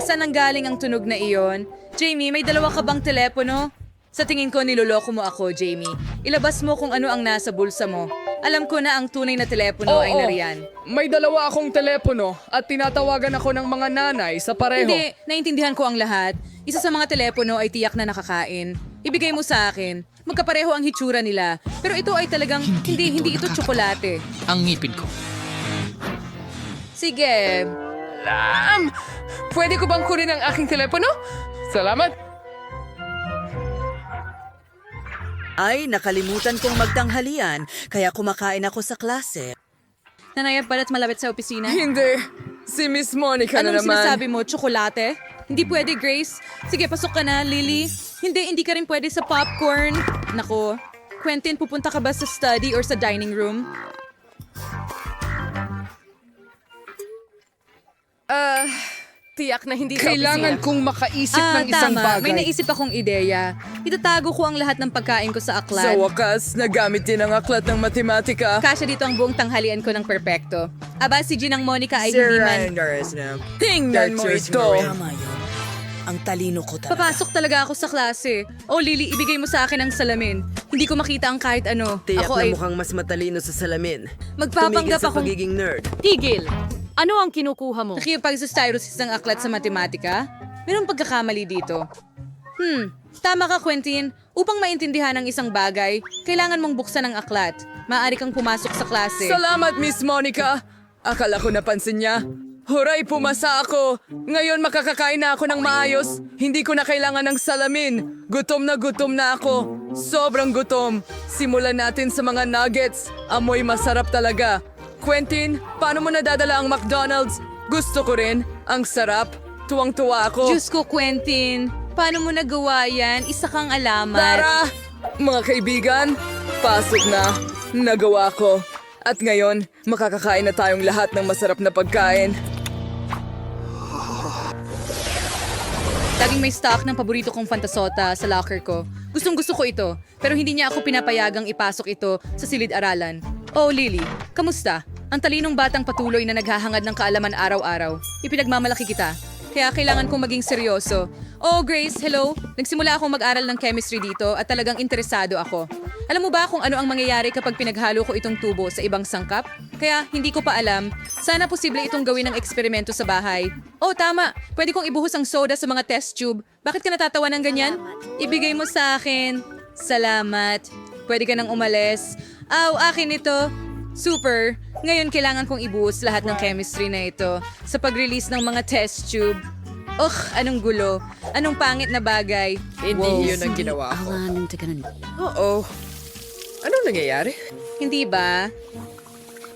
Saan ang galing ang tunog na iyon? Jamie, may dalawa ka bang telepono? Sa tingin ko, niloloko mo ako, Jamie. Ilabas mo kung ano ang nasa bulsa mo. Alam ko na ang tunay na telepono ay nariyan. May dalawa akong telepono at tinatawagan ako ng mga nanay sa pareho. Hindi, naintindihan ko ang lahat. Isa sa mga telepono ay tiyak na nakakain. Ibigay mo sa akin. Magkapareho ang hitsura nila. Pero ito ay talagang, hindi ito tsokolate. Ang ngipin ko. Sige. Pwede ko bang kunin ang aking telepono? Salamat. Ay, nakalimutan kong magtanghalian, kaya kumakain ako sa klase. Nanayab pala't malapit sa opisina. Hindi. Si Miss Monica na Anong naman. sinasabi mo? Tsokolate? Hindi pwede, Grace. Sige, pasok ka na, Lily. Hindi ka rin pwede sa popcorn. Nako, Quentin, pupunta ka ba sa study or sa dining room? Tiyak na hindi Kailangan kong makaisip ng isang tama. bagay. May naisip akong ideya. Itatago ko ang lahat ng pagkain ko sa Sa aklat. wakas, nagamit din ang aklat ng matematika. Kasya dito ang buong tanghalian ko ng perpekto. Aba, si Ginang Monica ay hindi man... Tingnan mo ito. Tama yun. Ang talino ko talaga. Papasok talaga ako sa klase. Oh, Lily, ibigay mo sa akin ang salamin. Hindi ko makita ang kahit ano. Tiyak Ako na ay... mukhang mas matalino sa salamin. Magpapanggap Tumigil sa akong... pagiging nerd. Tigil! Ano ang kinukuha mo? Nakipagsustyrosis ng aklat sa matematika? Mayroong pagkakamali dito. Tama ka, Quentin. Upang maintindihan ang isang bagay, kailangan mong buksan ang aklat. Maaari kang pumasok sa klase. Salamat, Miss Monica. Akala ko napansin niya. Huray, pumasa ako. Ngayon makakakain na ako ng maayos. Hindi ko na kailangan ng salamin. Gutom na ako. Sobrang gutom. Simulan natin sa mga nuggets. Amoy masarap talaga. Quentin, paano mo nadadala ang McDonald's? Gusto ko rin. Ang sarap. Tuwang-tuwa ako. Diyos ko, Quentin. Paano mo nagawa yan? Isa kang alamat. Tara! Mga kaibigan, pasok na. Nagawa ko. At ngayon, makakakain na tayong lahat ng masarap na pagkain. Laging may stock ng paborito kong fantasota sa locker ko. Gustong-gusto ko ito, pero hindi niya ako pinapayagang ipasok ito sa silid-aralan. Oh, Lily, kamusta? Ang talinong batang patuloy na naghahangad ng kaalaman araw-araw. Ipinagmamalaki kita. Kaya kailangan kong maging seryoso. Oh, Grace, hello. Nagsimula akong mag-aral ng chemistry dito at talagang interesado ako. Alam mo ba kung ano ang mangyayari kapag pinaghalo ko itong tubo sa ibang sangkap? Kaya hindi ko pa alam. Sana posible itong gawin ng eksperimento sa bahay. Oh, tama. Pwede kong ibuhos ang soda sa mga test tube. Bakit ka natatawa ng ganyan? Ibigay mo sa akin. Salamat. Pwede ka nang umalis. Akin ito. Super. Ngayon kailangan kong ibuhos lahat ng chemistry na ito sa pag-release ng mga test tube. Anong gulo. Anong pangit na bagay. Hindi yun ang ginawa ko. Oo. Anong nangyayari? Hindi ba?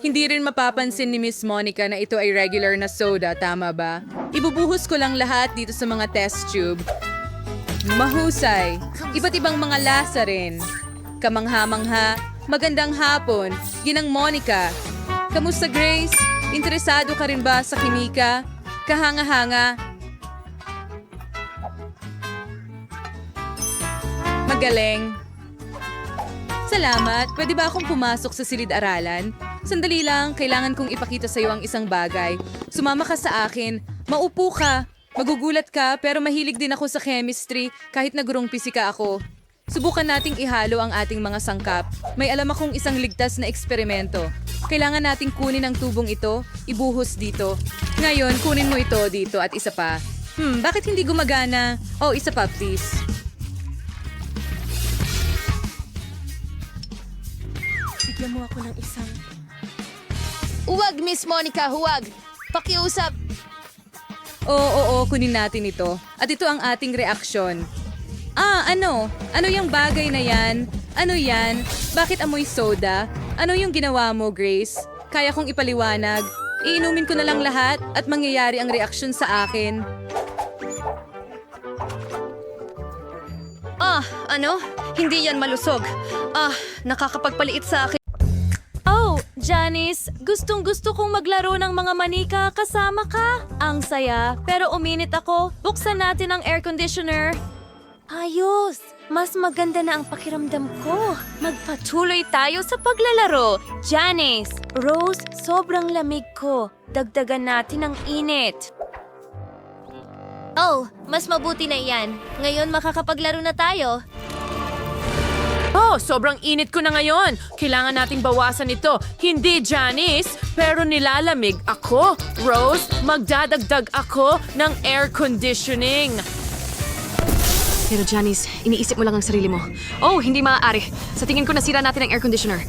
Hindi rin mapapansin ni Miss Monica na ito ay regular na soda, tama ba? Ibubuhos ko lang lahat dito sa mga test tube. Mahusay. Iba't ibang mga lasa rin. Kamangha-mangha. Magandang hapon. Ginang Monica. Kamusta, Grace? Interesado ka rin ba sa kimika? Kahanga-hanga? Magaling. Salamat. Pwede ba akong pumasok sa silid-aralan? Sandali lang, kailangan kong ipakita sa iyo ang isang bagay. Sumama ka sa akin. Maupo ka. Magugulat ka, pero mahilig din ako sa chemistry kahit na gurong pisika ako. Subukan nating ihalo ang ating mga sangkap. May alam akong isang ligtas na eksperimento. Kailangan nating kunin ang tubong ito, ibuhos dito. Ngayon, kunin mo ito dito at isa pa. Bakit hindi gumagana? Oh, isa pa, please. Bigyan mo ako ng isang... Huwag, Miss Monica, huwag. Pakiusap. Oo, kunin natin ito. At ito ang ating reaksyon. Ano? Ano yung bagay na yan? Ano yan? Bakit amoy soda? Ano yung ginawa mo, Grace? Kaya kong ipaliwanag. Iinumin ko na lang lahat at mangyayari ang reaksyon sa akin. Ano? Hindi yan malusog. Nakakapagpaliit sa akin. Oh, Janice, gustong-gusto kong maglaro ng mga manika kasama ka. Ang saya, pero uminit ako. Buksan natin ang air conditioner. Ayos! Mas maganda na ang pakiramdam ko. Magpatuloy tayo sa paglalaro. Janice, Rose, sobrang lamig ko. Dagdagan natin ang init. Oh, mas mabuti na yan. Ngayon makakapaglaro na tayo. Oh, sobrang init ko na ngayon. Kailangan nating bawasan ito. Hindi, Janice, pero nilalamig ako. Rose, magdadagdag ako ng air conditioning. Pero Janice, iniisip mo lang ang sarili mo. Oh, hindi maaari. Sa tingin ko nasira natin ang air conditioner.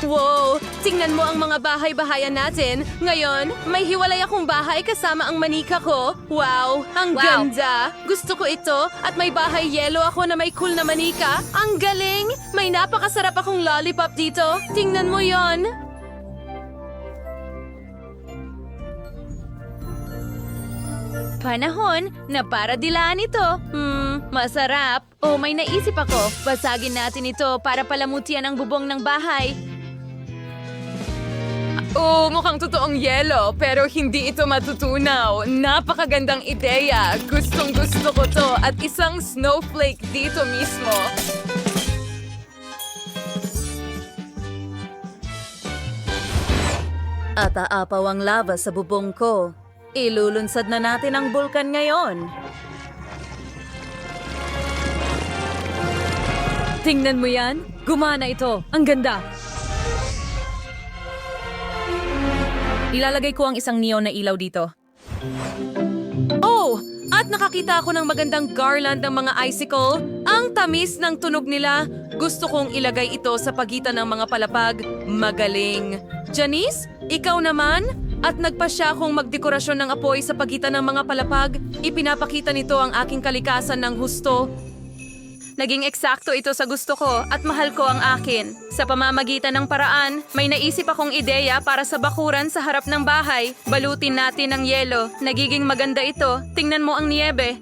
Wow! Tingnan mo ang mga bahay-bahayan natin. Ngayon, may hiwalay akong bahay kasama ang manika ko. Wow! Ang ganda! Gusto ko ito at may bahay yelo ako na may cool na manika. Ang galing! May napakasarap akong lollipop dito. Tingnan mo yon. Panahon na para dilaan ito. Masarap. Oh, may naisip ako. Basagin natin ito para palamutian ang bubong ng bahay. Oh, mukhang totoong yelo, pero hindi ito matutunaw. Napakagandang ideya. Gustong-gusto ko to at isang snowflake dito mismo. At aapaw ang lava sa bubong ko. Ilulunsad na natin ang bulkan ngayon. Tingnan mo yan. Gumana ito. Ang ganda. Ilalagay ko ang isang neon na ilaw dito. Oh! At nakakita ako ng magandang garland ng mga icicle. Ang tamis ng tunog nila. Gusto kong ilagay ito sa pagitan ng mga palapag. Magaling. Janice, ikaw naman? At nagpasya akong magdekorasyon ng apoy sa pagitan ng mga palapag. Ipinapakita nito ang aking kalikasan ng husto. Naging eksakto ito sa gusto ko at mahal ko ang akin. Sa pamamagitan ng paraan, may naisip akong ideya para sa bakuran sa harap ng bahay. Balutin natin ng yelo. Nagiging maganda ito. Tingnan mo ang niebe.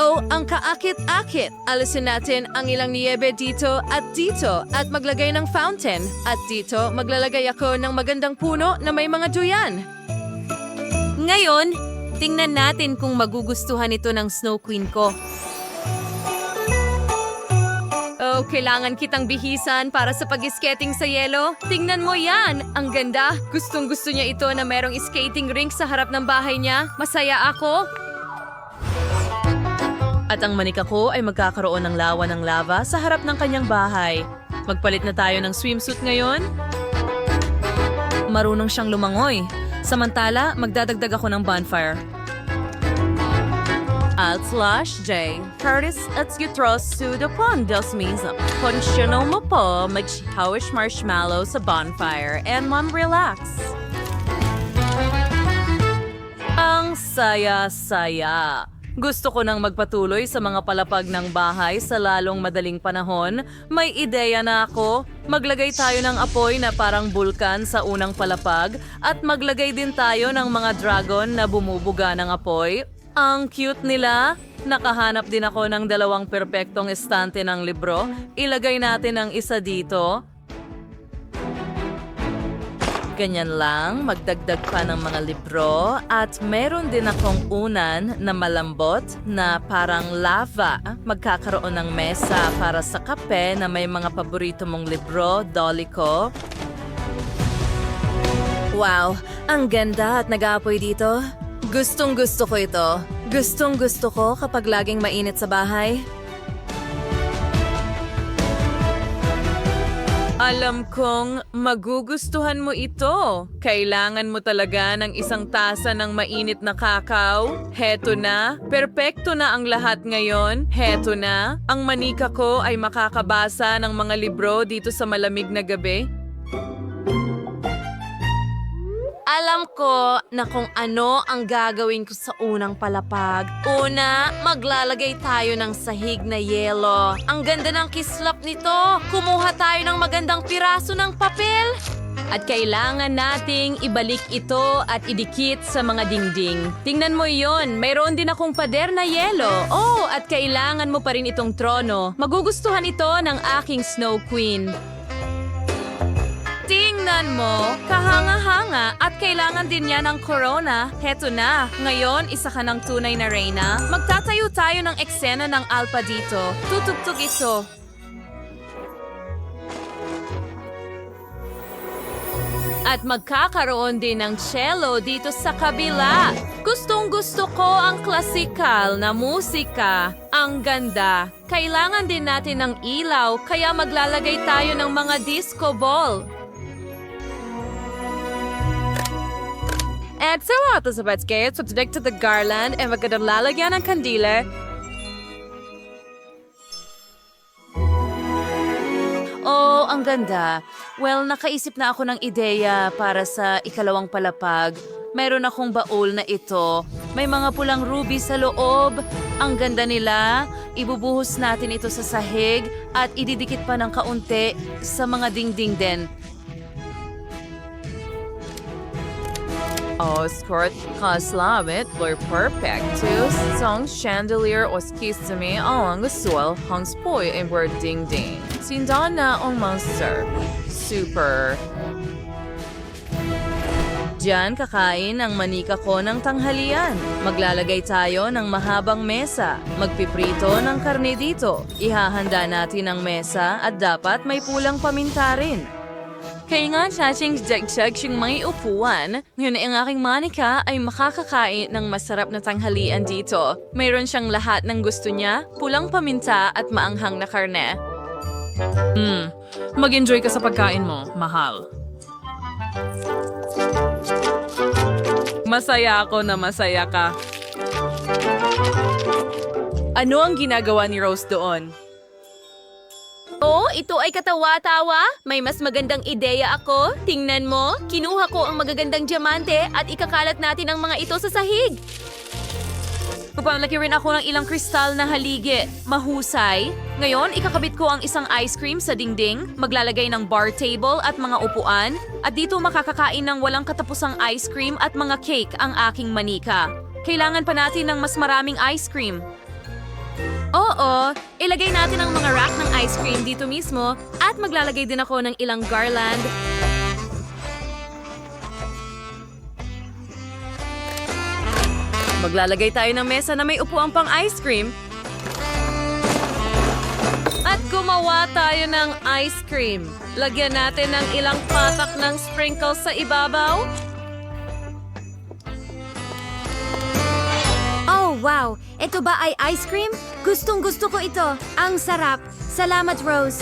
Oh, ang kaakit-akit. Alisin natin ang ilang niebe dito at maglagay ng fountain. At dito, maglalagay ako ng magandang puno na may mga duyan. Ngayon, tingnan natin kung magugustuhan ito ng Snow Queen ko. Oh, kailangan kitang bihisan para sa pag-skating sa yelo. Tingnan mo yan! Ang ganda! Gustong-gusto niya ito na merong skating rink sa harap ng bahay niya. Masaya ako! At ang manika ko ay magkakaroon ng lawa ng lava sa harap ng kanyang bahay. Magpalit na tayo ng swimsuit ngayon. Marunong siyang lumangoy. Samantala, magdadagdag ako ng bonfire. /J. Curtis at Gutros Sudo Pondos Misa. Ponsyano mo po mag-hawish marshmallow sa bonfire and relax. Ang saya-saya. Gusto ko nang magpatuloy sa mga palapag ng bahay sa lalong madaling panahon. May ideya na ako. Maglagay tayo ng apoy na parang bulkan sa unang palapag at maglagay din tayo ng mga dragon na bumubuga ng apoy. Ang cute nila. Nakahanap din ako ng 2 perpektong estante ng libro. Ilagay natin ang isa dito. Ganyan lang, magdagdag pa ng mga libro at meron din akong unan na malambot na parang lava. Magkakaroon ng mesa para sa kape na may mga paborito mong libro, Dolly ko. Wow, ang ganda at nag-aapoy dito. Gustong-gusto ko ito. Gustong-gusto ko kapag laging mainit sa bahay. Alam kong magugustuhan mo ito. Kailangan mo talaga ng isang tasa ng mainit na kakao. Heto na. Perpekto na ang lahat ngayon. Heto na. Ang manika ko ay makakabasa ng mga libro dito sa malamig na gabi. Alam ko na kung ano ang gagawin ko sa unang palapag. Una, maglalagay tayo ng sahig na yelo. Ang ganda ng kislap nito. Kumuha tayo ng magandang piraso ng papel. At kailangan nating ibalik ito at idikit sa mga dingding. Tingnan mo yon, mayroon din akong pader na yelo. Oh, at kailangan mo pa rin itong trono. Magugustuhan ito ng aking Snow Queen. Tingnan mo, kahanga-hanga at kailangan din niya ng corona. Heto na, ngayon isa ka ng tunay na reyna. Magtatayo tayo ng eksena ng alpa dito. Tutugtog ito. At magkakaroon din ng cello dito sa kabila. Gustong-gusto ko ang klasikal na musika. Ang ganda. Kailangan din natin ng ilaw, kaya maglalagay tayo ng mga disco ball. At sa wato sa Batskate, tutudek to the garland, and magkadalalagyan ng kandila. Oh, ang ganda. Well, nakaisip na ako ng ideya para sa ikalawang palapag. Meron akong baul na ito. May mga pulang ruby sa loob. Ang ganda nila. Ibubuhos natin ito sa sahig at ididikit pa ng kaunti sa mga dingding din. Oh, skirt kaslamit were perfect too. Song chandelier o skissami ang gustual hangs poy in word ding ding. Sindana ang monster. Super. Diyan kakain ang manika ko ng tanghalian. Maglalagay tayo ng mahabang mesa. Magpiprito ng karne dito. Ihahanda natin ang mesa at dapat may pulang paminta rin. Kaya nga siyang jag-jag siyang mga upuan, ngayon ang aking manika ay makakakain ng masarap na tanghalian dito. Mayroon siyang lahat ng gusto niya, pulang paminta at maanghang na karne. Mag-enjoy ka sa pagkain mo, mahal. Masaya ako na masaya ka. Ano ang ginagawa ni Rose doon? Oh, ito ay katawa-tawa. May mas magandang ideya ako. Tingnan mo, kinuha ko ang magagandang diamante at ikakalat natin ang mga ito sa sahig. Pagpalaki rin ako ng ilang kristal na haligi. Mahusay. Ngayon, ikakabit ko ang isang ice cream sa dingding, maglalagay ng bar table at mga upuan, at dito makakakain ng walang katapusang ice cream at mga cake ang aking manika. Kailangan pa natin ng mas maraming ice cream. Oo, ilagay natin ang mga rack ng ice cream dito mismo at maglalagay din ako ng ilang garland. Maglalagay tayo ng mesa na may upuan pang ice cream. At gumawa tayo ng ice cream. Lagyan natin ng ilang patak ng sprinkles sa ibabaw. Oh, wow! Ito ba ay ice cream? Gustong-gusto ko ito. Ang sarap. Salamat, Rose.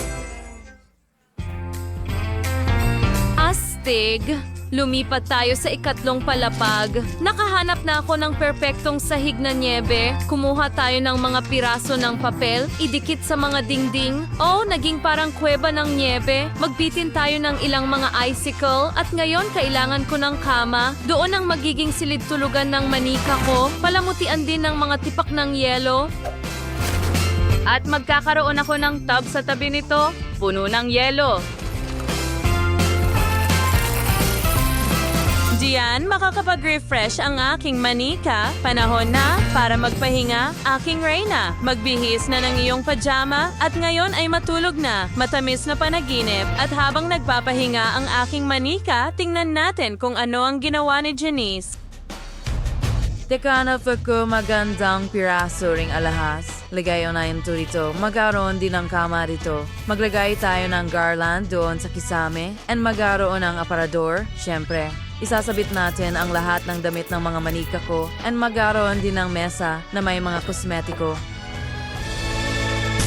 Astig. Lumipat tayo sa ikatlong palapag. Nakahanap na ako ng perpektong sahig na niebe. Kumuha tayo ng mga piraso ng papel, idikit sa mga dingding. Oh, naging parang kuweba ng niebe. Magbitin tayo ng ilang mga icicle at ngayon kailangan ko ng kama. Doon ang magiging silid tulugan ng manika ko. Palamutian din ng mga tipak ng yelo. At magkakaroon ako ng tub sa tabi nito. Puno ng yelo. Diyan, makakapag-refresh ang aking manika. Panahon na para magpahinga, aking reyna. Magbihis na ng iyong pajama at ngayon ay matulog na. Matamis na panaginip at habang nagpapahinga ang aking manika, tingnan natin kung ano ang ginawa ni Janice. Tekanap ako magandang piraso ring alahas. Lagay na yun dito. Magkaroon din ng kama dito. Maglagay tayo ng garland doon sa kisame and magkaroon ng aparador, syempre. Isasabit natin ang lahat ng damit ng mga manika ko and magkaroon din ng mesa na may mga kosmetiko.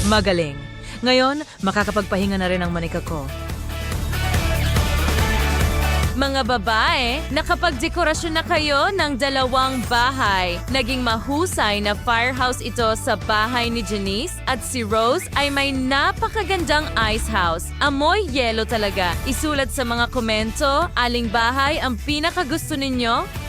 Magaling. Ngayon, makakapagpahinga na rin ang manika ko. Mga babae, nakapagdekorasyon na kayo ng dalawang bahay. Naging mahusay na firehouse ito sa bahay ni Janice at si Rose ay may napakagandang ice house. Amoy yelo talaga. Isulat sa mga komento, aling bahay ang pinakagusto ninyo?